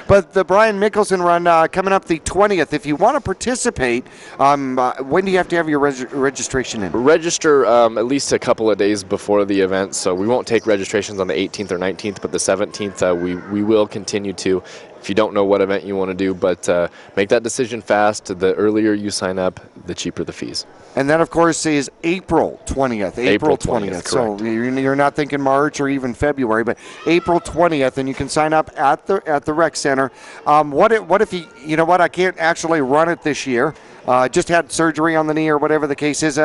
But the Brian Mickelson run coming up the 20th. If you want to participate, when do you have to have your registration in? Register at least a couple of days before the event. So we won't take registrations on the 18th or 19th, but the 17th we will continue to. If you don't know what event you want to do, but make that decision fast. The earlier you sign up, the cheaper the fees. And that, of course, is April 20th. April 20th. So you're not thinking March or even February, but April 20th, and you can sign up at the rec center. What if you know what? I can't actually run it this year. Just had surgery on the knee or whatever the case is.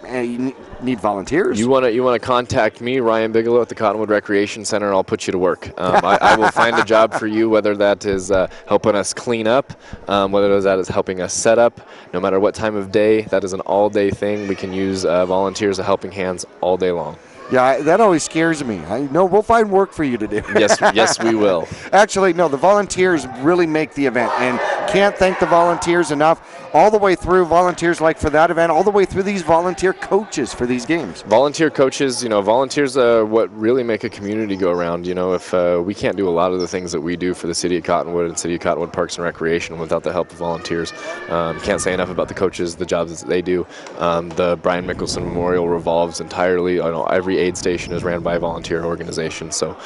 you need volunteers. You want to contact me, Ryan Bigelow, at the Cottonwood Recreation Center, and I'll put you to work. I will find a job for you, whether that is helping us clean up, whether that is helping us set up, no matter what time of day. That is an all-day thing. We can use volunteers as helping hands all day long. Yeah, that always scares me. I know we'll find work for you to do. Yes, we will. Actually, no, the volunteers really make the event, and can't thank the volunteers enough. All the way through, volunteers like for that event, all the way through these volunteer coaches for these games. Volunteer coaches, volunteers are what really make a community go around. If we can't do a lot of the things that we do for the City of Cottonwood and City of Cottonwood Parks and Recreation without the help of volunteers. Can't say enough about the coaches, the jobs that they do. The Brian Mickelson Memorial revolves entirely. Every aid station is ran by a volunteer organization, so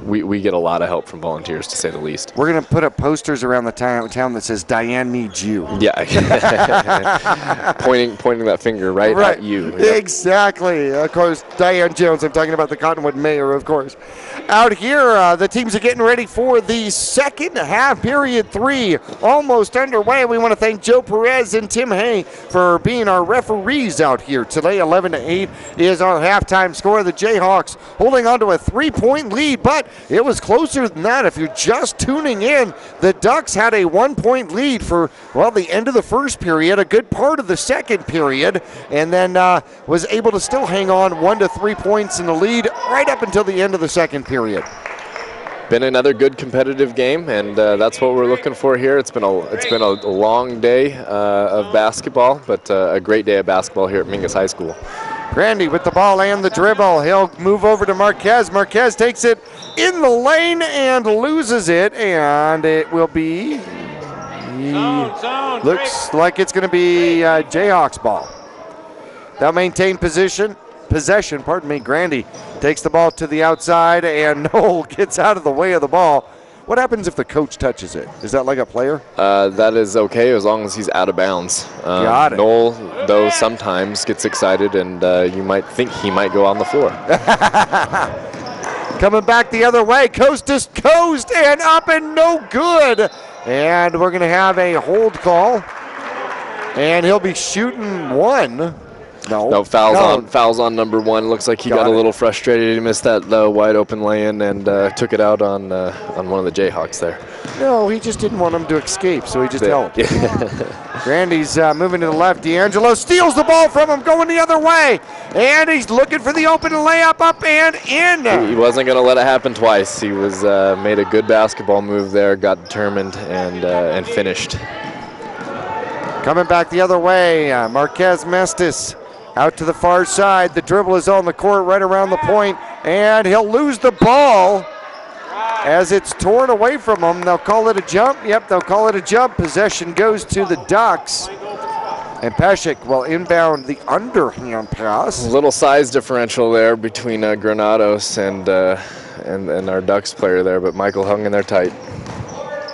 we get a lot of help from volunteers, to say the least. We're going to put up posters around the town that says "Diane needs you." Yeah, pointing that finger right at you. Yep. Exactly. Of course, Diane Jones. I'm talking about the Cottonwood mayor, of course. Out here, the teams are getting ready for the second half, period 3, almost underway. We want to thank Joe Perez and Tim Hay for being our referees out here today. 11-8 is our halftime score. The Jayhawks holding on to a 3-point lead, but it was closer than that. If you're just tuning in, the Ducks had a 1-point lead for, the end of the first period, a good part of the second period, and then was able to still hang on 1 to 3 points in the lead right up until the end of the second period. Been another good competitive game, and that's what we're looking for here. It's been a long day of basketball, but a great day of basketball here at Mingus High School. Grandy with the ball and the dribble. He'll move over to Marquez. Marquez takes it in the lane and loses it, and it will be... looks like it's going to be Jayhawks ball. They'll maintain possession. Grandy takes the ball to the outside, and Noel gets out of the way of the ball. What happens if the coach touches it? Is that like a player? That is okay as long as he's out of bounds. Got it. Noel, though, sometimes gets excited, and you might think he might go on the floor. Coming back the other way, coast to coast, and up and no good. And we're going to have a hold call, and he'll be shooting one. No, fouls on number 1. Looks like he got a little frustrated. He missed that wide open lay-in and took it out on one of the Jayhawks there. No, he just didn't want him to escape, so he just held. Grandy's moving to the left. D'Angelo steals the ball from him, going the other way. And he's looking for the open layup, up and in. He wasn't going to let it happen twice. He was made a good basketball move there, got determined, and finished. Coming back the other way, Marquez Mestis. Out to the far side. The dribble is on the court right around the point, and he'll lose the ball as it's torn away from him. They'll call it a jump. Yep, they'll call it a jump. Possession goes to the Ducks. And Peshek will inbound the underhand pass. A little size differential there between Granados and our Ducks player there, but Michael hung in there tight.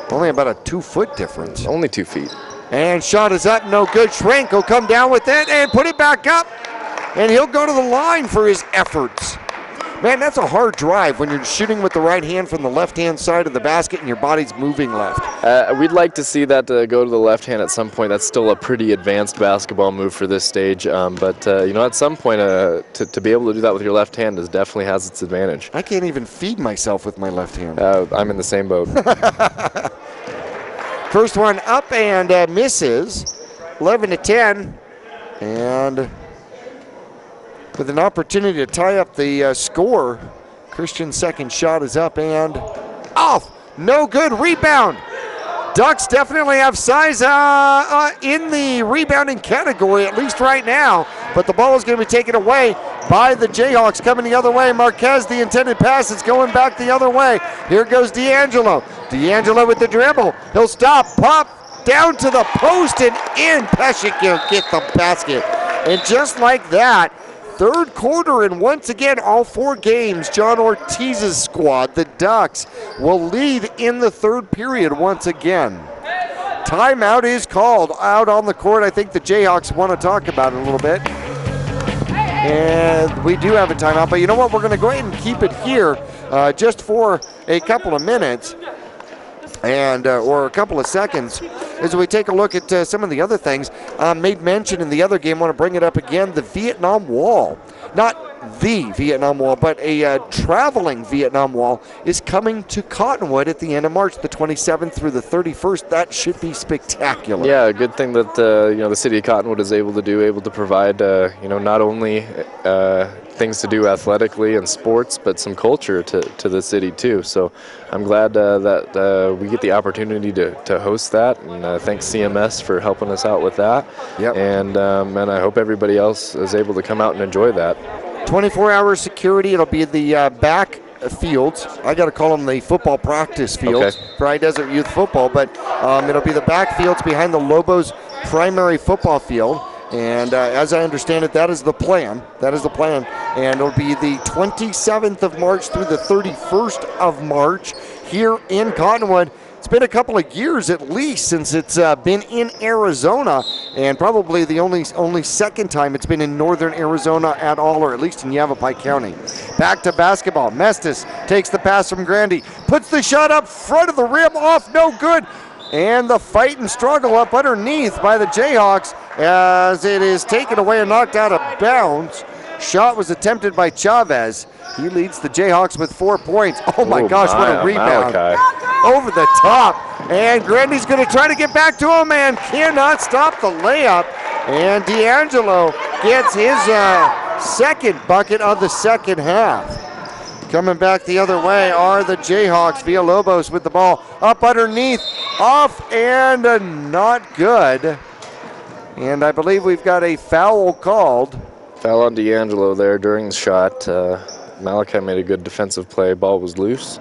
Only about a 2-foot difference. Only 2 feet. And shot is up, no good. Schrank will come down with it and put it back up. And he'll go to the line for his efforts. Man, that's a hard drive when you're shooting with the right hand from the left-hand side of the basket and your body's moving left. We'd like to see that go to the left hand at some point. That's still a pretty advanced basketball move for this stage. But at some point, to be able to do that with your left hand definitely has its advantage. I can't even feed myself with my left hand. I'm in the same boat. First one up and misses, 11-10, and with an opportunity to tie up the score, Christian's second shot is up and off. No good. Rebound. Ducks definitely have size in the rebounding category, at least right now, but the ball is going to be taken away by the Jayhawks coming the other way. Marquez, the intended pass, is going back the other way. Here goes D'Angelo. D'Angelo with the dribble. He'll stop, pop, down to the post, and in. Peshek will get the basket. And just like that, third quarter, and once again, all 4 games, John Ortiz's squad, the Ducks, will lead in the third period once again. Timeout is called out on the court. I think the Jayhawks want to talk about it a little bit. And we do have a timeout, but you know what? We're going to go ahead and keep it here just for a couple of minutes. And or a couple of seconds, as we take a look at some of the other things, made mention in the other game, want to bring it up again, the Vietnam Wall. Not the Vietnam Wall, but a traveling Vietnam Wall is coming to Cottonwood at the end of March, the 27th through the 31st. That should be spectacular. Yeah, a good thing that the city of Cottonwood is able to provide not only things to do athletically and sports, but some culture to the city too. So I'm glad that we get the opportunity to host that, and thanks CMS for helping us out with that. Yep. And I hope everybody else is able to come out and enjoy that. 24-hour security. It'll be the back fields. I got to call them the football practice fields for High Desert Youth Football, but it'll be the back fields behind the Lobos primary football field. And as I understand it, that is the plan. That is the plan. And it'll be the 27th of March through the 31st of March here in Cottonwood. It's been a couple of years at least since it's been in Arizona, and probably the only second time it's been in northern Arizona at all, or at least in Yavapai County. Back to basketball. Mestis takes the pass from Grandy, puts the shot up front of the rim, off, no good. And the fight and struggle up underneath by the Jayhawks as it is taken away and knocked out of bounds. Shot was attempted by Chavez. He leads the Jayhawks with 4 points. Oh my gosh, what a rebound. Over the top. And Grandy's going to try to get back to him and cannot stop the layup. And D'Angelo gets his second bucket of the second half. Coming back the other way are the Jayhawks. Villalobos with the ball up underneath, off, and not good. And I believe we've got a foul called. Foul on D'Angelo there during the shot. Malachi made a good defensive play. Ball was loose.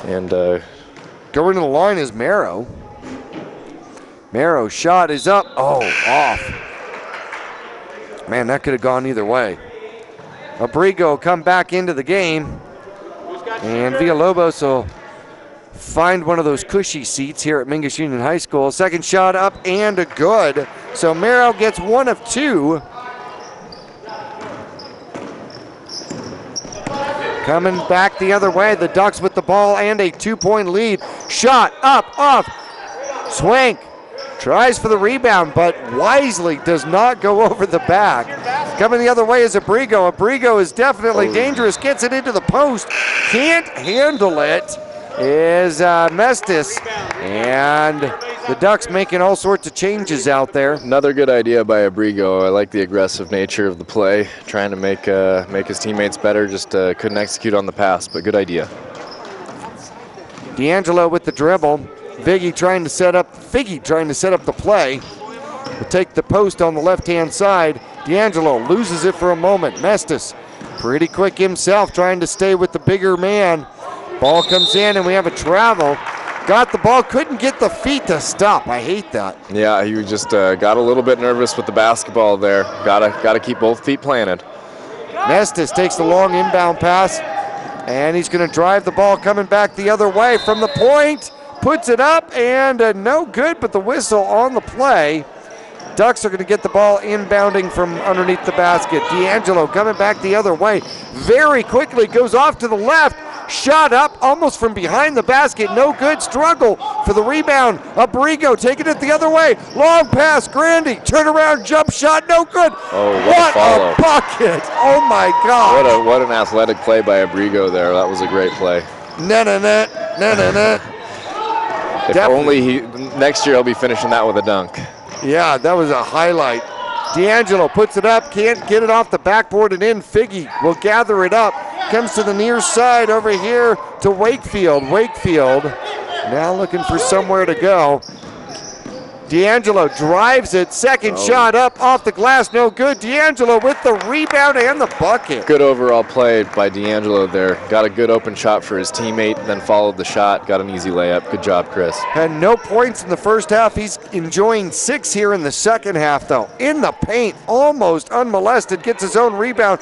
And going to the line is Marrow. Marrow's shot is up. Oh, off. Man, that could have gone either way. Abrigo come back into the game. And Villalobos will find one of those cushy seats here at Mingus Union High School. Second shot up and a good. So Marrow gets one of two. Coming back the other way, the Ducks with the ball and a 2-point lead. Shot up, off, Swank tries for the rebound, but wisely does not go over the back. Coming the other way is Abrigo. Abrigo is definitely dangerous, gets it into the post, can't handle it, is Mestis, and the Ducks making all sorts of changes out there. Another good idea by Abrigo. I like the aggressive nature of the play, trying to make his teammates better, just couldn't execute on the pass, but good idea. D'Angelo with the dribble. Figgy trying to set up the play. Will take the post on the left-hand side. D'Angelo loses it for a moment. Mestis, pretty quick himself, trying to stay with the bigger man. Ball comes in and we have a travel. Got the ball, couldn't get the feet to stop. I hate that. Yeah, he just got a little bit nervous with the basketball there. Gotta keep both feet planted. Mestis takes the long inbound pass, and he's going to drive the ball coming back the other way from the point. Puts it up, and no good, but the whistle on the play. Ducks are going to get the ball inbounding from underneath the basket. D'Angelo coming back the other way. Very quickly goes off to the left. Shot up almost from behind the basket. No good. Struggle for the rebound. Abrigo taking it the other way. Long pass. Grandy. Turn around. Jump shot. No good. Oh, what a bucket. Oh, my God. What an athletic play by Abrigo there. That was a great play. If only next year he'll be finishing that with a dunk. Yeah, that was a highlight. D'Angelo puts it up, can't get it off the backboard and in. Figgy will gather it up. Comes to the near side over here to Wakefield. Wakefield now looking for somewhere to go. D'Angelo drives it. Second shot up off the glass, no good. D'Angelo with the rebound and the bucket. Good overall play by D'Angelo there. Got a good open shot for his teammate, then followed the shot. Got an easy layup. Good job, Chris. Had no points in the first half. He's enjoying 6 here in the second half, though. In the paint, almost unmolested. Gets his own rebound.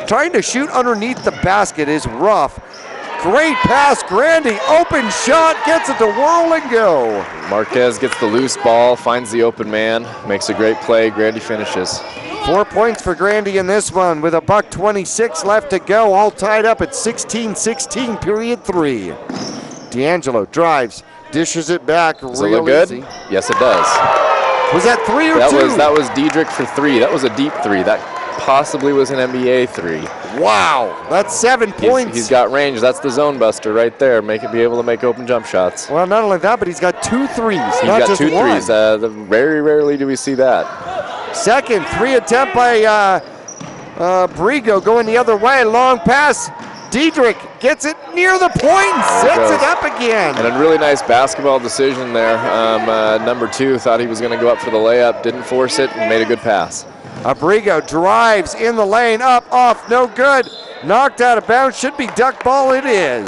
Trying to shoot underneath the basket is rough. Great pass, Grandy, open shot, gets it to whirl and go. Marquez gets the loose ball, finds the open man, makes a great play, Grandy finishes. 4 points for Grandy in this one with $1:26 left to go, all tied up at 16-16, period 3. D'Angelo drives, Dishes it back Does it real look good? easy. Yes, it does. Was that 3 or 2? That was Diedrich for 3. That was a deep 3. That possibly was an NBA 3. Wow, that's 7 points. He's got range. That's the zone buster right there. Be able to make open jump shots. Well, not only that, but he's got 2 threes. He's not got just 2 one. threes. Very rarely do we see that. Second 3 attempt by Brigo going the other way. Long pass. Diedrich gets it near the point and sets it up again. And a really nice basketball decision there. Number 2 thought he was going to go up for the layup, didn't force it, and made a good pass. Abrigo drives in the lane, up, off, no good. Knocked out of bounds, should be duck ball, it is.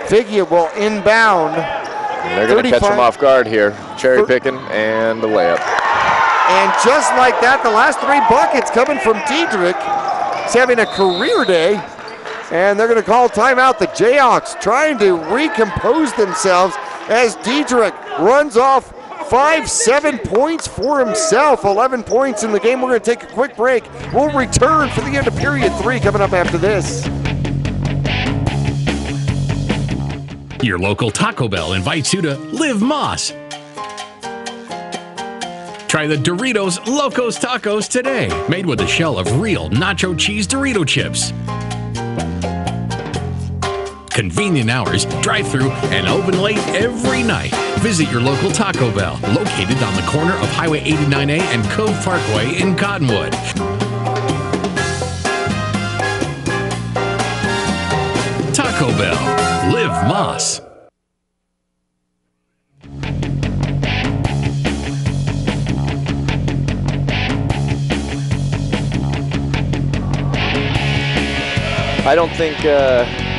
Figgia will inbound. And they're going to catch him off guard here. Cherry picking and the layup. And just like that, the last 3 buckets coming from Diedrich. He's having a career day. And they're going to call timeout. The Jayhawks trying to recompose themselves as Diedrich runs off 7 points for himself. 11 points in the game. We're going to take a quick break. We'll return for the end of period 3 coming up after this. Your local Taco Bell invites you to Live Moss. Try the Doritos Locos Tacos today, made with a shell of real nacho cheese Dorito chips. Convenient hours, drive-through, and open late every night. Visit your local Taco Bell, located on the corner of Highway 89A and Cove Parkway in Cottonwood. Taco Bell, Live Moss. I don't think...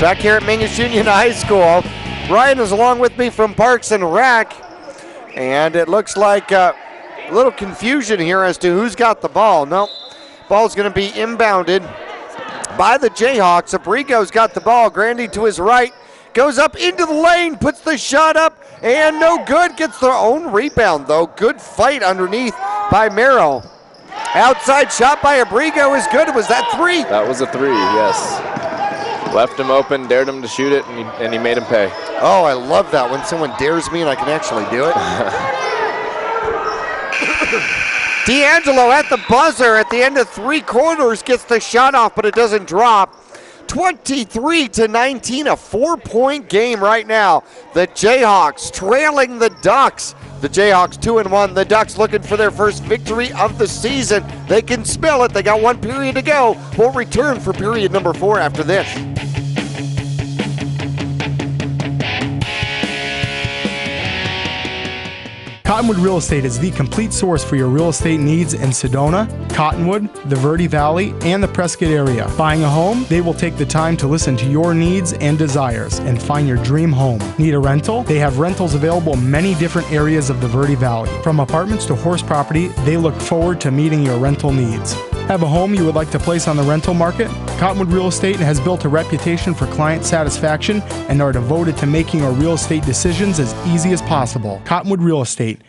Back here at Mingus Union High School, Ryan is along with me from Parks and Rec, and it looks like a little confusion here as to who's got the ball. No, ball's going to be inbounded by the Jayhawks. Abrigo's got the ball. Grandy to his right, goes up into the lane, puts the shot up, and no good. Gets their own rebound, though. Good fight underneath by Merrill. Outside shot by Abrigo is good. Was that 3? That was a 3, yes. Left him open, dared him to shoot it, and he made him pay. Oh, I love that when someone dares me and I can actually do it. D'Angelo at the buzzer at the end of 3 quarters gets the shot off, but it doesn't drop. 23-19, a 4-point game right now. The Jayhawks trailing the Ducks. The Jayhawks 2-1. The Ducks looking for their first victory of the season. They can smell it. They got 1 period to go. We'll return for period number 4 after this. Cottonwood Real Estate is the complete source for your real estate needs in Sedona, Cottonwood, the Verde Valley, and the Prescott area. Buying a home, they will take the time to listen to your needs and desires and find your dream home. Need a rental? They have rentals available in many different areas of the Verde Valley. From apartments to horse property, they look forward to meeting your rental needs. Have a home you would like to place on the rental market? Cottonwood Real Estate has built a reputation for client satisfaction and are devoted to making your real estate decisions as easy as possible. Cottonwood Real Estate.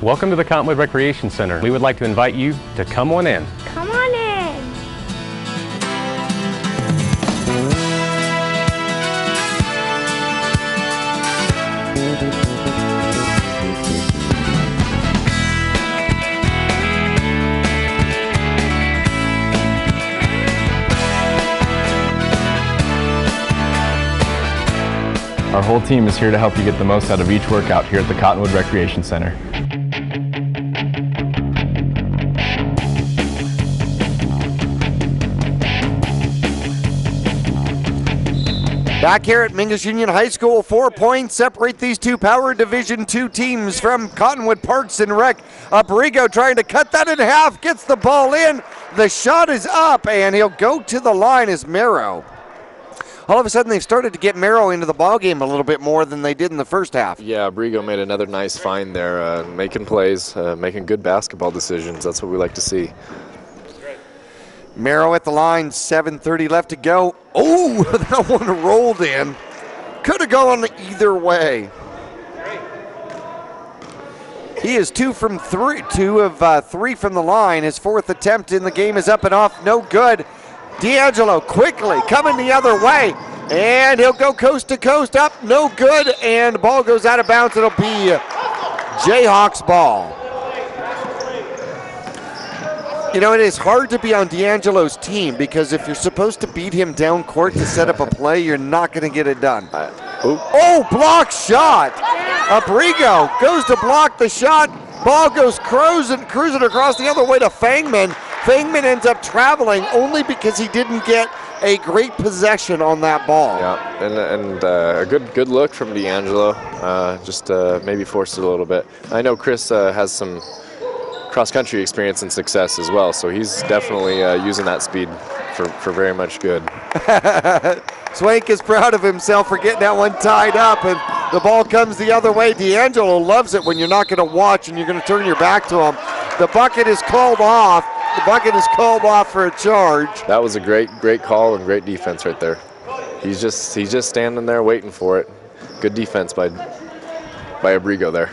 Welcome to the Cottonwood Recreation Center. We would like to invite you to come on in. Come on in. Our whole team is here to help you get the most out of each workout here at the Cottonwood Recreation Center. Back here at Mingus Union High School, 4 points separate these 2 Power Division II teams from Cottonwood Parks and Rec. Abrigo trying to cut that in half, gets the ball in. The shot is up, and he'll go to the line as Merrow. All of a sudden, they've started to get Merrow into the ballgame a little bit more than they did in the first half. Yeah, Abrigo made another nice find there, making plays, making good basketball decisions. That's what we like to see. Merrow at the line, 7:30 left to go. Oh, that one rolled in. Could have gone either way. He is 2 from 3, 2 of 3 from the line. His 4th attempt in the game is up and off, no good. D'Angelo quickly coming the other way. And he'll go coast to coast up, no good, and the ball goes out of bounds. It'll be Jayhawks ball. You know, it is hard to be on D'Angelo's team because if you're supposed to beat him down court to set up a play, you're not going to get it done. Oh, block shot. Abrigo goes to block the shot. Ball goes cruising across the other way to Fangman. Fangman ends up traveling only because he didn't get a great possession on that ball. Yeah, and a good look from D'Angelo. Just maybe forced it a little bit. I know Chris has some cross-country experience and success as well, so he's definitely using that speed for very much good. Swank is proud of himself for getting that one tied up, and the ball comes the other way. D'Angelo loves it when you're not going to watch and you're going to turn your back to him. The bucket is called off. The bucket is called off for a charge. That was a great call and great defense right there. He's just standing there waiting for it. Good defense by Abrigo there.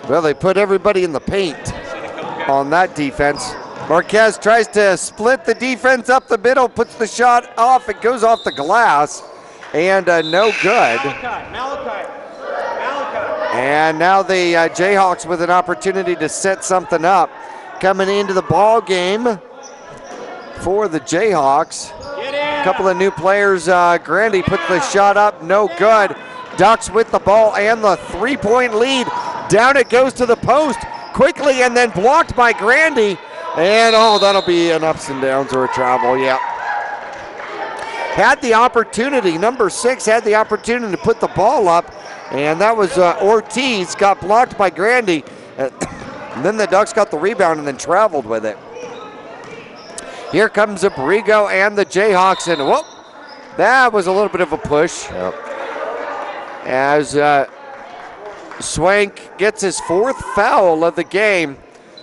Well, they put everybody in the paint on that defense. Marquez tries to split the defense up the middle, puts the shot off. It goes off the glass, and no good. And now the Jayhawks with an opportunity to set something up. Coming into the ball game for the Jayhawks. A couple of new players. Grandy puts the shot up, no good. Ducks with the ball and the three-point lead. Down it goes to the post quickly and then blocked by Grandy. And that'll be an ups and downs or a travel, yeah. Had the opportunity, number 6 had the opportunity to put the ball up, and that was Ortiz, got blocked by Grandy. And then the Ducks got the rebound and then traveled with it. Here comes Abrigo and the Jayhawks, and whoop, that was a little bit of a push. Yep. As Swank gets his 4th foul of the game.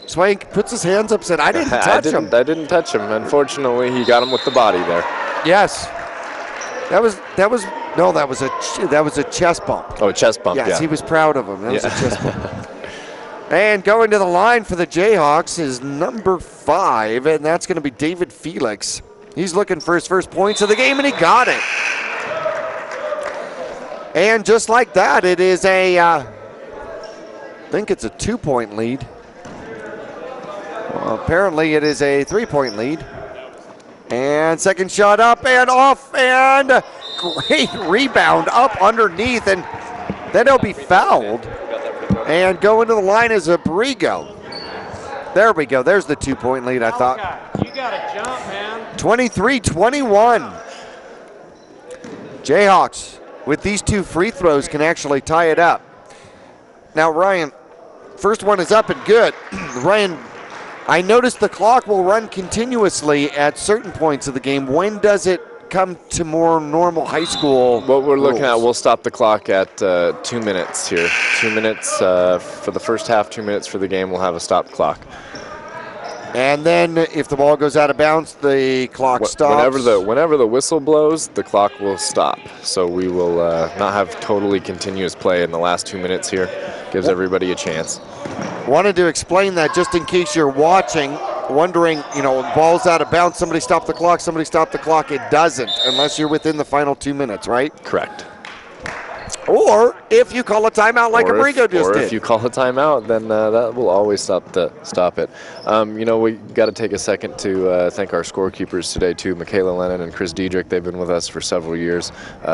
Swank puts his hands up, said, I didn't touch him. I didn't touch him. Unfortunately, he got him with the body there. Yes. That was a chest bump. Oh, a chest bump, yes, yeah. He was proud of him. That was a chest bump. And going to the line for the Jayhawks is number 5, and that's going to be David Felix. He's looking for his first points of the game, and he got it. And just like that, it is I think it's a 2-point lead. Well, apparently it is a 3-point lead. And second shot up and off, and great rebound up underneath, and then he'll be fouled. And going to the line is Abrigo. There we go. There's the 2-point lead, I thought. You got to jump, man. 23-21. Jayhawks, with these 2 free throws, can actually tie it up. Now, Ryan, first one is up and good. Ryan, I noticed the clock will run continuously at certain points of the game. When does it come to more normal high school? What we're looking at, we'll stop the clock at 2 minutes here. 2 minutes for the first half, 2 minutes for the game. We'll have a stopped clock. And then if the ball goes out of bounds, the clock stops. Whenever the whistle blows, the clock will stop. So we will not have totally continuous play in the last 2 minutes here. Gives everybody a chance. Wanted to explain that just in case you're watching, wondering, ball's out of bounds, somebody stop the clock, somebody stop the clock. It doesn't unless you're within the final 2 minutes, right? Correct. Or if you call a timeout like Abrigo just did. Or if you call a timeout, then that will always stop it. We got to take a second to thank our scorekeepers today too, Michaela Lennon and Chris Diedrich. They've been with us for several years,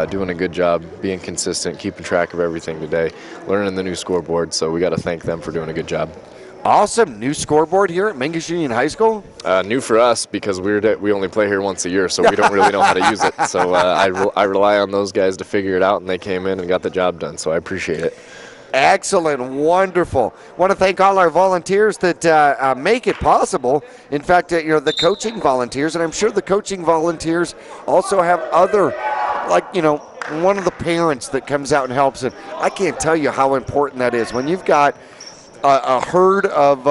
doing a good job, being consistent, keeping track of everything today, learning the new scoreboard. So we got to thank them for doing a good job. Awesome. New scoreboard here at Mingus Union High School? New for us because we only play here once a year, so we don't really know how to use it. So I rely on those guys to figure it out, and they came in and got the job done, so I appreciate it. Excellent. Wonderful. Want to thank all our volunteers that make it possible. In fact, the coaching volunteers, and I'm sure the coaching volunteers also have other, one of the parents that comes out and helps. And I can't tell you how important that is. When you've got a herd of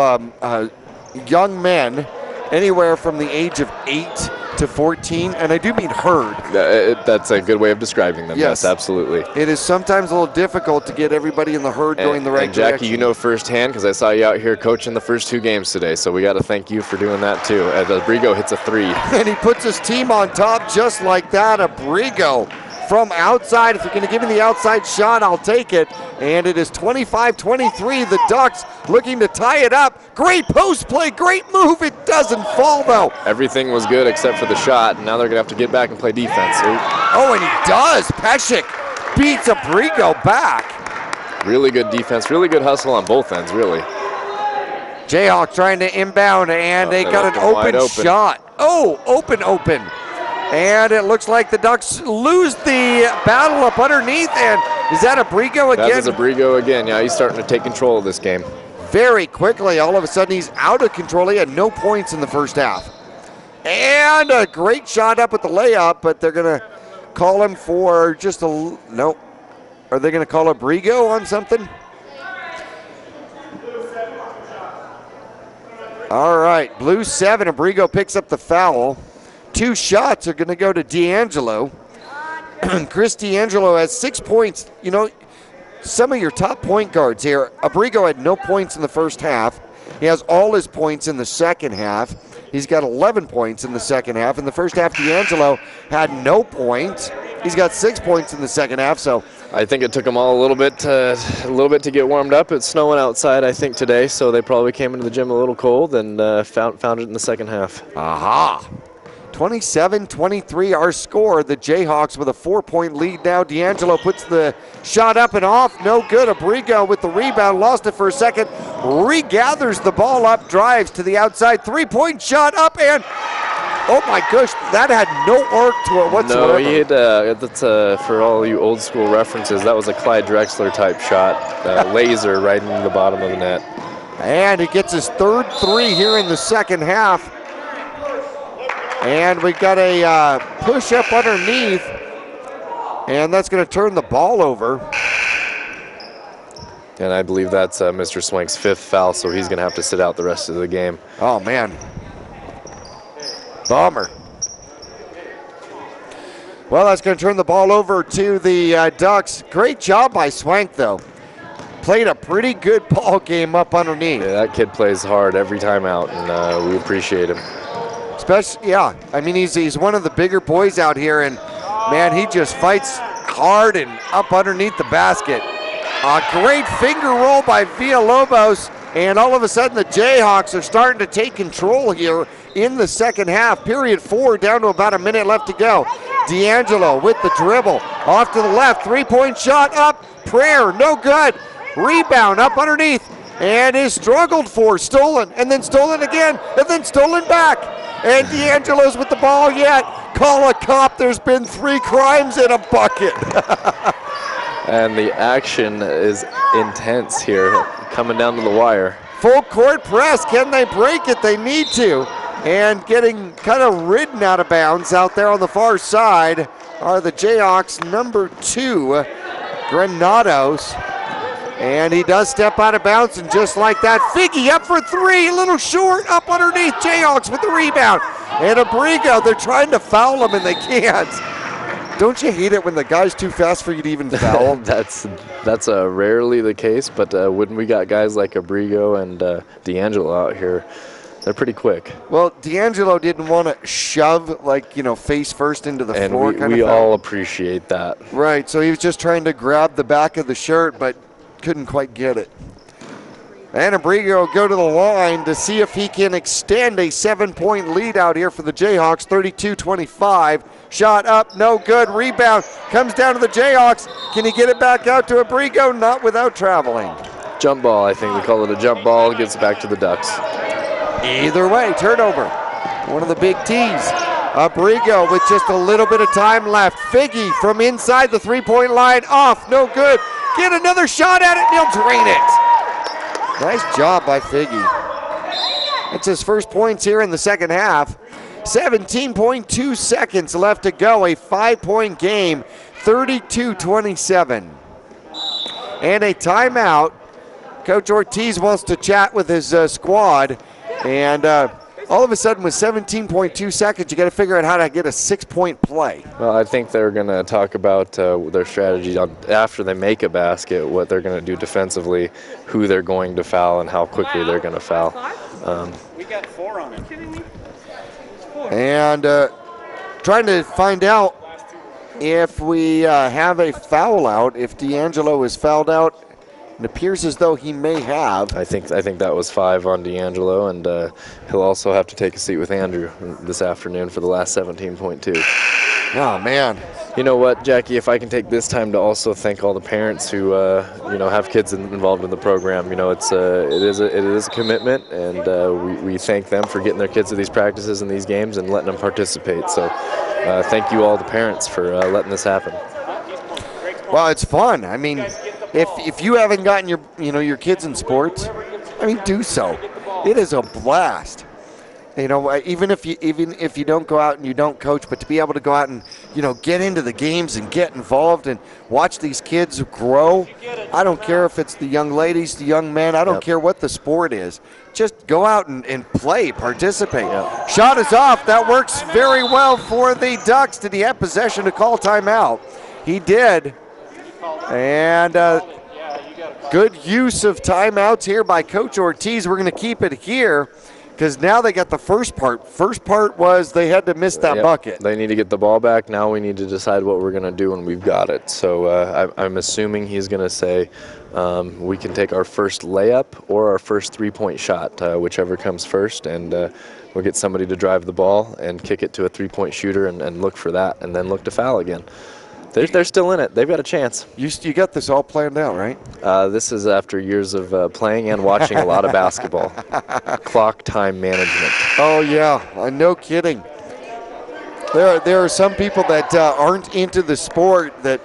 young men anywhere from the age of 8 to 14, and I do mean herd. That's a good way of describing them. Yes, absolutely. It is sometimes a little difficult to get everybody in the herd going the right Jackie, direction. you know firsthand because I saw you out here coaching the first 2 games today, so we got to thank you for doing that too. As Abrigo hits a 3. And he puts his team on top just like that. Abrigo from outside. If you're going to give me the outside shot, I'll take it. And it is 25-23. The Ducks looking to tie it up. Great post play, great move. It doesn't fall, though. Everything was good except for the shot, and now they're going to have to get back and play defense. Oh, and he does. Peshek beats Abrigo back. Really good defense, really good hustle on both ends, really. Jayhawks trying to inbound, and they got an open shot. Oh, open. And it looks like the Ducks lose the battle up underneath. And is that Abrigo again? That is Abrigo again. Yeah, he's starting to take control of this game. Very quickly, all of a sudden, he's out of control. He had no points in the first half. And a great shot up with the layup, but they're going to call him for just a, no. Are they going to call Abrigo on something? All right, blue 7, Abrigo picks up the foul. 2 shots are going to go to D'Angelo. Chris D'Angelo has 6 points. You know, some of your top point guards here, Abrigo had no points in the first half. He has all his points in the second half. He's got 11 points in the second half. In the first half, D'Angelo had no points. He's got 6 points in the second half. So I think it took them all a little bit to get warmed up. It's snowing outside, I think, today, so they probably came into the gym a little cold and found it in the second half. Aha! 27-23 our score. The Jayhawks with a 4-point lead now. D'Angelo puts the shot up and off. No good. Abrigo with the rebound. Lost it for a second. Regathers the ball up. Drives to the outside. 3-point shot up and oh my gosh, that had no arc to it whatsoever. No, he had, that's, for all you old school references, that was a Clyde Drexler type shot. Laser right into the bottom of the net. And he gets his third 3 here in the second half. And we got a push up underneath, and that's going to turn the ball over. And I believe that's Mr. Swank's 5th foul, so he's going to have to sit out the rest of the game. Oh, man. Bummer. Well, that's going to turn the ball over to the Ducks. Great job by Swank, though. Played a pretty good ball game up underneath. Yeah, that kid plays hard every time out, and we appreciate him. Especially, yeah, I mean, he's one of the bigger boys out here, and man, he just fights hard and up underneath the basket. A great finger roll by Villalobos, and all of a sudden the Jayhawks are starting to take control here in the second half. Period 4, down to about a minute left to go. D'Angelo with the dribble, off to the left, 3-point shot up, prayer, no good. Rebound up underneath, and is struggled for, stolen, and then stolen again, and then stolen back. And D'Angelo's with the ball yet. Call a cop, there's been 3 crimes in a bucket. And the action is intense here, coming down to the wire. Full court press, can they break it? They need to. And getting kind of ridden out of bounds out there on the far side are the Jayhawks number 2, Granados. And he does step out of bounds, and just like that, Figgy up for 3, a little short, up underneath. Jayhawks with the rebound. And Abrigo, they're trying to foul him, and they can't. Don't you hate it when the guy's too fast for you to even foul? That's rarely the case, but when we got guys like Abrigo and D'Angelo out here, they're pretty quick. Well, D'Angelo didn't want to shove, like, you know, face first into the floor. And we all appreciate that. Right, so he was just trying to grab the back of the shirt, but couldn't quite get it. And Abrigo go to the line to see if he can extend a 7-point lead out here for the Jayhawks, 32-25. Shot up, no good. Rebound comes down to the Jayhawks. Can he get it back out to Abrigo? Not without traveling. Jump ball, I think we call it a jump ball. It gets back to the Ducks. Either way, turnover. One of the big T's. Abrigo with just a little bit of time left. Figgy from inside the 3-point line, off, no good. Get another shot at it, and he'll drain it. Nice job by Figgy. That's his first points here in the second half. 17.2 seconds left to go. A 5-point game, 32-27. And a timeout. Coach Ortiz wants to chat with his squad. And all of a sudden with 17.2 seconds, you got to figure out how to get a 6-point play. Well, I think they're going to talk about their strategy after they make a basket, what they're going to do defensively, who they're going to foul, and how quickly they're going to foul. We got 4 on it. And trying to find out if we have a foul out, if D'Angelo is fouled out, it appears as though he may have. I think that was 5 on D'Angelo, and he'll also have to take a seat with Andrew this afternoon for the last 17.2. Oh, man. You know what, Jackie, if I can take this time to also thank all the parents who, have kids involved in the program. You know, it is a commitment, and we thank them for getting their kids to these practices and these games and letting them participate. So thank you all the parents for letting this happen. Well, it's fun. I mean, if you haven't gotten your kids in sports, I mean, do so. It is a blast. You know, even if you don't go out and you don't coach, but to be able to go out and, get into the games and get involved and watch these kids grow. I don't care if it's the young ladies, the young men. I don't care what the sport is. Just go out and play, participate. Yep. Shot is off. That works very well for the Ducks. Did he have possession to call timeout? He did. And good use of timeouts here by Coach Ortiz. We're going to keep it here, because now they got the first part. First part was they had to miss that bucket. They need to get the ball back. Now we need to decide what we're going to do when we've got it. So I'm assuming he's going to say we can take our first layup or our first three-point shot, whichever comes first, and we'll get somebody to drive the ball and kick it to a three-point shooter and look for that, and then look to foul again. They're still in it. They've got a chance. You got this all planned out, right? This is after years of playing and watching a lot of basketball. Clock time management. Oh, yeah. No kidding. There are some people that aren't into the sport that,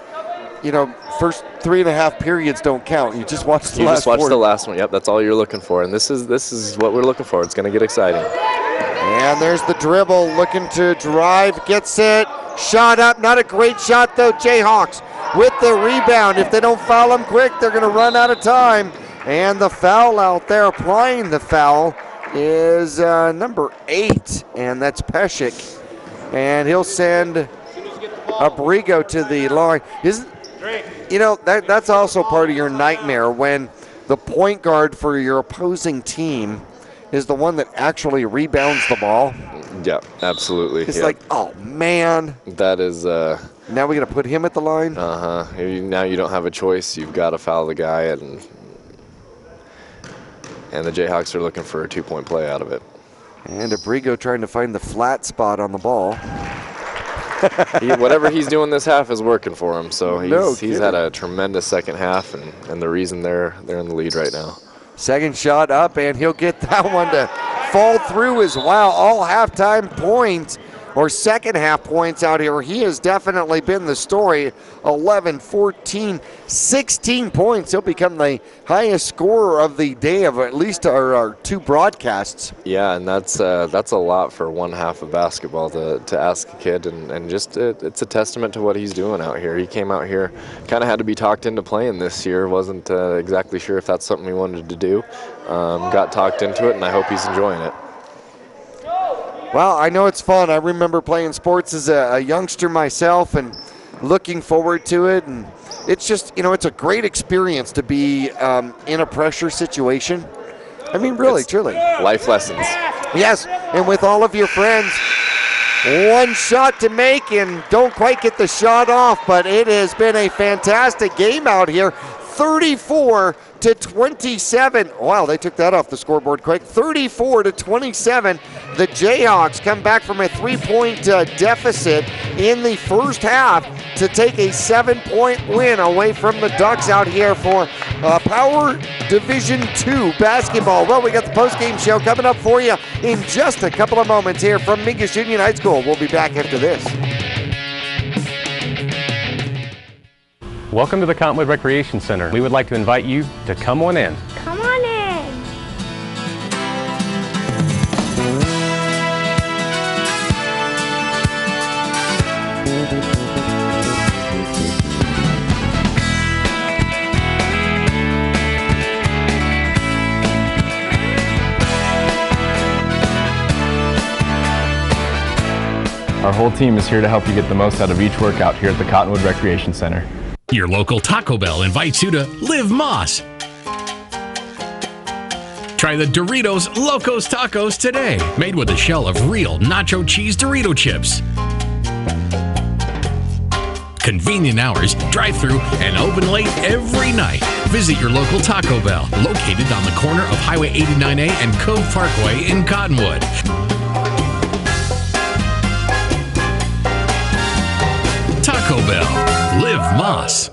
first 3.5 periods don't count. You just watch the last one. You just watch the last one. Yep, that's all you're looking for. And this is what we're looking for. It's going to get exciting. And there's the dribble, looking to drive, gets it. Shot up, not a great shot though. Jayhawks with the rebound. If they don't foul him quick, they're going to run out of time. And the foul out there, applying the foul, is number 8, and that's Peshik. And he'll send Abrigo to the line. That's also part of your nightmare when the point guard for your opposing team is the one that actually rebounds the ball. Yeah, absolutely. It's like, oh, man. That is... now we got to put him at the line? Uh-huh. Now you don't have a choice. You've got to foul the guy, and the Jayhawks are looking for a 2-point play out of it. And Abrigo trying to find the flat spot on the ball. Whatever he's doing this half is working for him, so he's had a tremendous second half, and the reason they're in the lead right now. Second shot up, and he'll get that one to fall through as well. All halftime points or second half points out here. He has definitely been the story. 11, 14, 16 points. He'll become the highest scorer of the day of at least our 2 broadcasts. Yeah, and that's a lot for one half of basketball to ask a kid, and just it's a testament to what he's doing out here. He came out here, kind of had to be talked into playing this year. Wasn't exactly sure if that's something he wanted to do. Got talked into it, and I hope he's enjoying it. Well, I know it's fun. I remember playing sports as a youngster myself and looking forward to it. And it's just, it's a great experience to be in a pressure situation. I mean, really, truly. Life lessons. Yes, and with all of your friends. One shot to make and don't quite get the shot off, but it has been a fantastic game out here. 34-27. Wow, they took that off the scoreboard quick. 34-27. The Jayhawks come back from a 3-point deficit in the first half to take a 7-point win away from the Ducks out here for Power Division II basketball. Well, we got the post-game show coming up for you in just a couple of moments here from Mingus Union High School. We'll be back after this. Welcome to the Cottonwood Recreation Center. We would like to invite you to come on in. Come on in. Our whole team is here to help you get the most out of each workout here at the Cottonwood Recreation Center. Your local Taco Bell invites you to Live Moss. Try the Doritos Locos Tacos today, made with a shell of real nacho cheese Dorito chips. Convenient hours, drive-through, and open late every night. Visit your local Taco Bell, located on the corner of Highway 89A and Cove Parkway in Cottonwood. Taco Bell. Live Moss.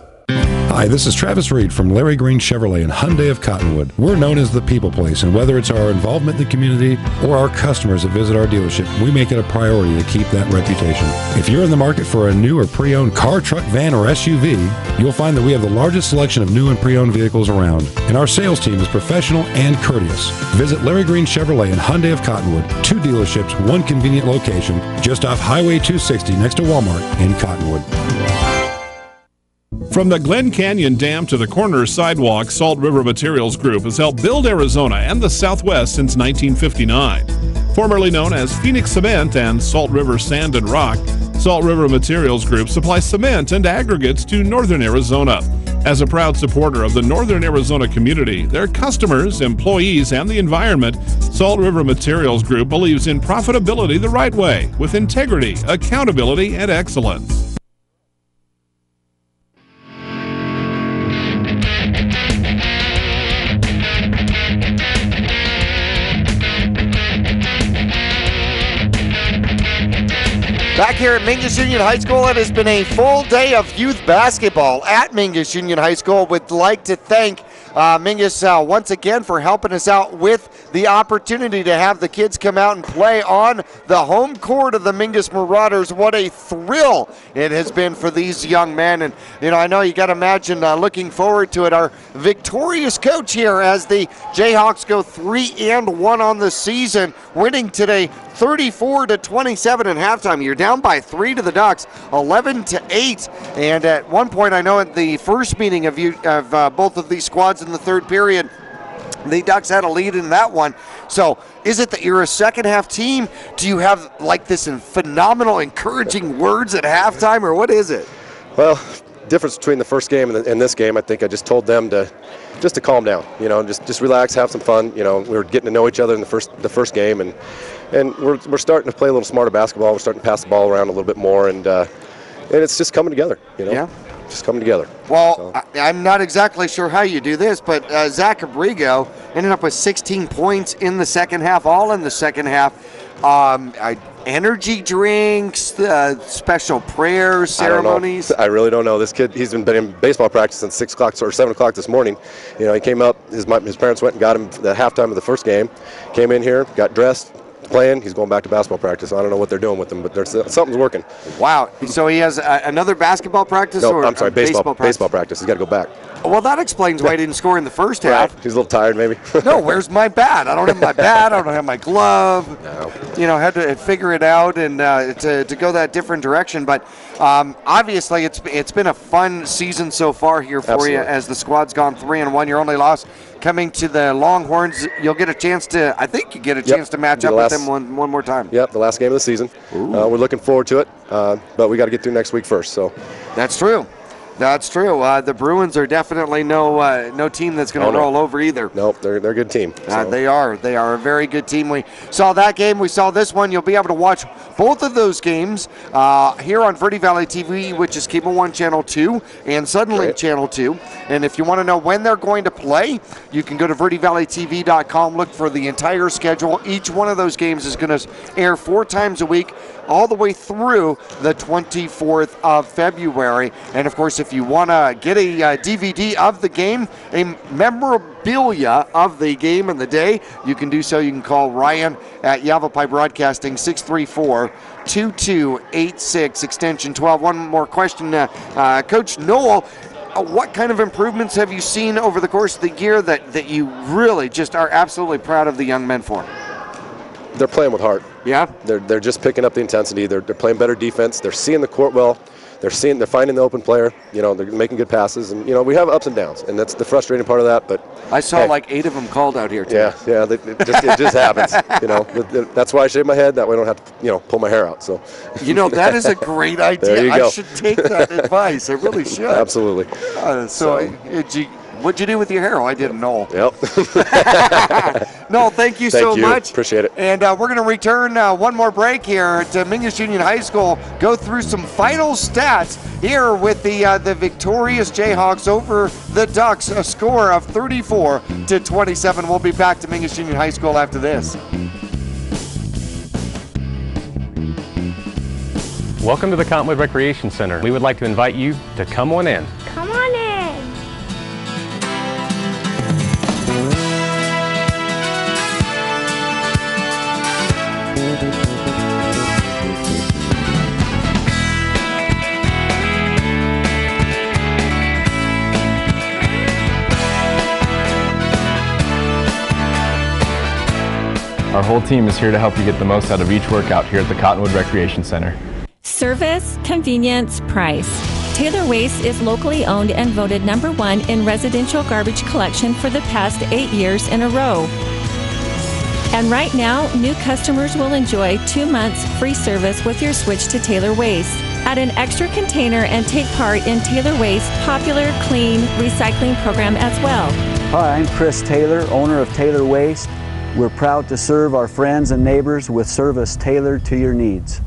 Hi, this is Travis Reed from Larry Green Chevrolet and Hyundai of Cottonwood. We're known as the people place, and whether it's our involvement in the community or our customers that visit our dealership, we make it a priority to keep that reputation. If you're in the market for a new or pre-owned car, truck, van, or SUV, you'll find that we have the largest selection of new and pre-owned vehicles around, and our sales team is professional and courteous. Visit Larry Green Chevrolet and Hyundai of Cottonwood, 2 dealerships, 1 convenient location, just off Highway 260 next to Walmart in Cottonwood. From the Glen Canyon Dam to the corner sidewalk, Salt River Materials Group has helped build Arizona and the Southwest since 1959. Formerly known as Phoenix Cement and Salt River Sand and Rock, Salt River Materials Group supplies cement and aggregates to northern Arizona. As a proud supporter of the northern Arizona community, their customers, employees, and the environment, Salt River Materials Group believes in profitability the right way, with integrity, accountability, and excellence. Back here at Mingus Union High School, it has been a full day of youth basketball at Mingus Union High School. Would like to thank Mingus once again for helping us out with the opportunity to have the kids come out and play on the home court of the Mingus Marauders. What a thrill it has been for these young men. And, you know, I know you got to imagine looking forward to it. Our victorious coach here as the Jayhawks go 3-1 on the season, winning today 34-27 at halftime. You're down by 3 to the Ducks, 11-8. And at one point, I know at the first meeting of both of these squads in the third period, the Ducks had a lead in that one. So is it that you're a second half team? Do you have like this phenomenal encouraging words at halftime, or what is it? Well, difference between the first game and this game, I think I just told them to calm down, you know, just relax, have some fun. You know, we were getting to know each other in the first game, and we're starting to play a little smarter basketball. We're starting to pass the ball around a little bit more, and it's just coming together, you know. Yeah. Just coming together. Well, so. I'm not exactly sure how you do this, but Zach Abrigo ended up with 16 points in the second half, all in the second half. Energy drinks, special prayers, ceremonies. I really don't know. This kid, he's been in baseball practice since 6 o'clock or 7 o'clock this morning. You know, he came up, his parents went and got him the halftime of the first game, came in here, got dressed, playing. He's going back to basketball practice. I don't know what they're doing with him, but something's working. Wow. So he has another basketball practice? No, I'm sorry, baseball practice. He's got to go back. Well, that explains why he didn't score in the first half. He's a little tired, maybe. No, where's my bat? I don't have my bat. I don't have my glove. No. You know, had to figure it out and to go that different direction. But obviously, it's been a fun season so far here for Absolutely. you as the squad's gone 3-1. Your only loss coming to the Longhorns. You'll get a chance to, I think you get a chance to match up with them one more time. Yep, the last game of the season. We're looking forward to it, but we got to get through next week first. So that's true. That's true. The Bruins are definitely no team that's going to roll over either. Nope, they're a good team. So. They are. They are a very good team. We saw that game. We saw this one. You'll be able to watch both of those games here on Verde Valley TV, which is Cable 1 Channel 2 and Suddenlink Channel 2. And if you want to know when they're going to play, you can go to verdevalleytv.com, look for the entire schedule. Each one of those games is going to air 4 times a week, all the way through the 24th of February. And, of course, if you want to get a DVD of the game, a memorabilia of the game and the day, you can do so. You can call Ryan at Yavapai Broadcasting, 634-2286, extension 12. One more question, Coach Noel. What kind of improvements have you seen over the course of the year that you really just are absolutely proud of the young men for? They're playing with heart. Yeah. They're just picking up the intensity. They're playing better defense. They're seeing the court well. They're finding the open player. You know, they're making good passes, and you know we have ups and downs, and that's the frustrating part of that. But I saw like 8 of them called out here today. Yeah, it just happens. You know, that's why I shave my head. That way I don't have to pull my hair out. So, you know, that is a great idea. There you go. I should take that advice. I really should. Absolutely. What'd you do with your hair? I didn't know. Yep. No, thank you so much. Appreciate it. And we're going to return one more break here to Mingus Union High School, go through some final stats here with the victorious Jayhawks over the Ducks, a score of 34-27. We'll be back to Mingus Union High School after this. Welcome to the Cottonwood Recreation Center. We would like to invite you to come on in. Come on in. Our whole team is here to help you get the most out of each workout here at the Cottonwood Recreation Center. Service, convenience, price. Taylor Waste is locally owned and voted #1 in residential garbage collection for the past 8 years in a row. And right now, new customers will enjoy 2 months free service with your switch to Taylor Waste. Add an extra container and take part in Taylor Waste's popular clean recycling program as well. Hi, I'm Chris Taylor, owner of Taylor Waste. We're proud to serve our friends and neighbors with service tailored to your needs.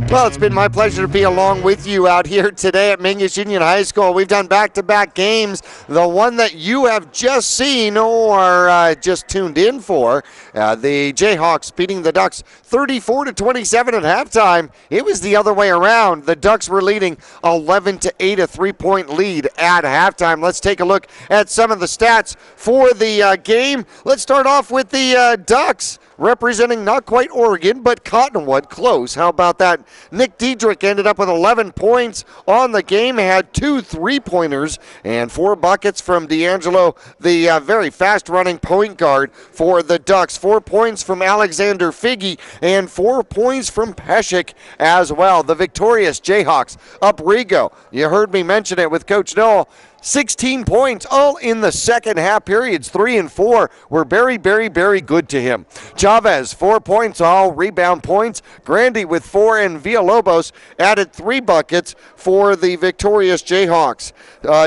Well, it's been my pleasure to be along with you out here today at Mingus Union High School. We've done back-to-back games. The one that you have just seen or just tuned in for, the Jayhawks beating the Ducks 34-27 at halftime. It was the other way around. The Ducks were leading 11-8, a 3-point lead at halftime. Let's take a look at some of the stats for the game. Let's start off with the Ducks, representing not quite Oregon, but Cottonwood, close. How about that? Nick Diedrich ended up with 11 points on the game, had 2 3-pointers and 4 buckets from D'Angelo, the very fast-running point guard for the Ducks. 4 points from Alexander Figge and 4 points from Peshek as well. The victorious Jayhawks up Rigo. You heard me mention it with Coach Noel. 16 points, all in the second half. Periods 3 and 4 were very, very, very good to him. Chavez, 4 points, all rebound points. Grandy with 4, and Villalobos added 3 buckets for the victorious Jayhawks.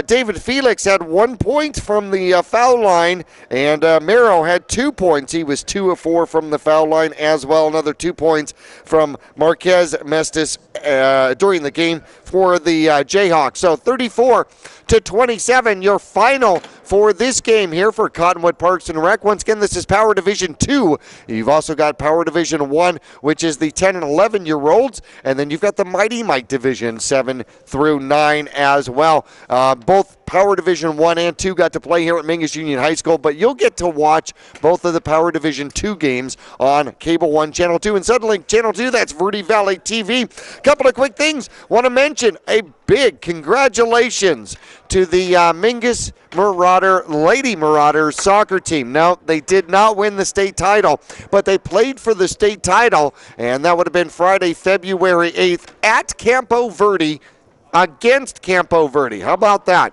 David Felix had 1 point from the foul line, and Mero had 2 points. He was 2 of 4 from the foul line as well. Another 2 points from Marquez Mestis during the game for the Jayhawks. So 34-27, your final for this game here for Cottonwood Parks and Rec. Once again, this is Power Division 2. You've also got Power Division 1, which is the 10 and 11-year-olds, and then you've got the Mighty Mike Division 7 through 9 as well. Both Power Division 1 and 2 got to play here at Mingus Union High School, but you'll get to watch both of the Power Division 2 games on Cable 1 Channel 2 and Suddenlink Channel 2. That's Verde Valley TV. Couple of quick things. Want to mention a big congratulations to the Mingus Lady Marauders soccer team. No, they did not win the state title, but they played for the state title, and that would have been Friday, February 8th at Campo Verde against Campo Verde. How about that?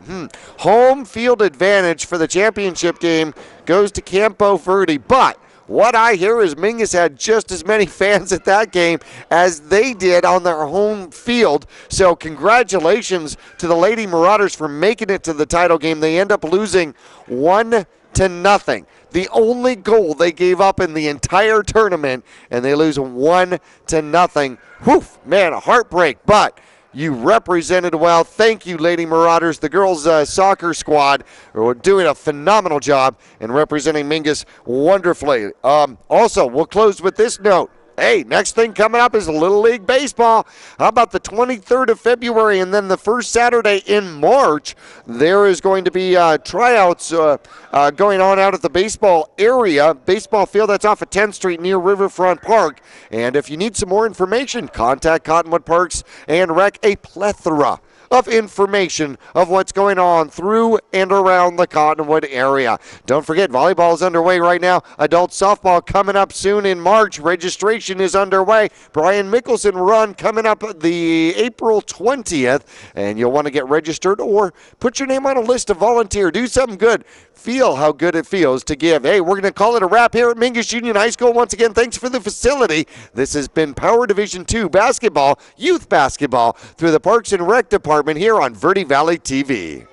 Home field advantage for the championship game goes to Campo Verde, but what I hear is Mingus had just as many fans at that game as they did on their home field. So congratulations to the Lady Marauders for making it to the title game. They end up losing 1-0. The only goal they gave up in the entire tournament, and they lose 1-0. Whew, man, a heartbreak, but you represented well. Thank you, Lady Marauders. The girls' soccer squad are doing a phenomenal job and representing Mingus wonderfully. Also, we'll close with this note. Hey, next thing coming up is Little League Baseball. How about the 23rd of February and then the first Saturday in March? There is going to be tryouts going on out at the baseball area. Baseball field that's off of 10th Street near Riverfront Park. And if you need some more information, contact Cottonwood Parks and Rec. A plethora of information of what's going on through and around the Cottonwood area. Don't forget, volleyball is underway right now. Adult softball coming up soon in March. Registration is underway. Brian Mickelson run coming up the April 20th, and you'll want to get registered or put your name on a list to volunteer. Do something good. Feel how good it feels to give. Hey, we're going to call it a wrap here at Mingus Union High School. Once again, thanks for the facility. This has been Power Division II basketball, youth basketball, through the Parks and Rec Department here on Verde Valley TV.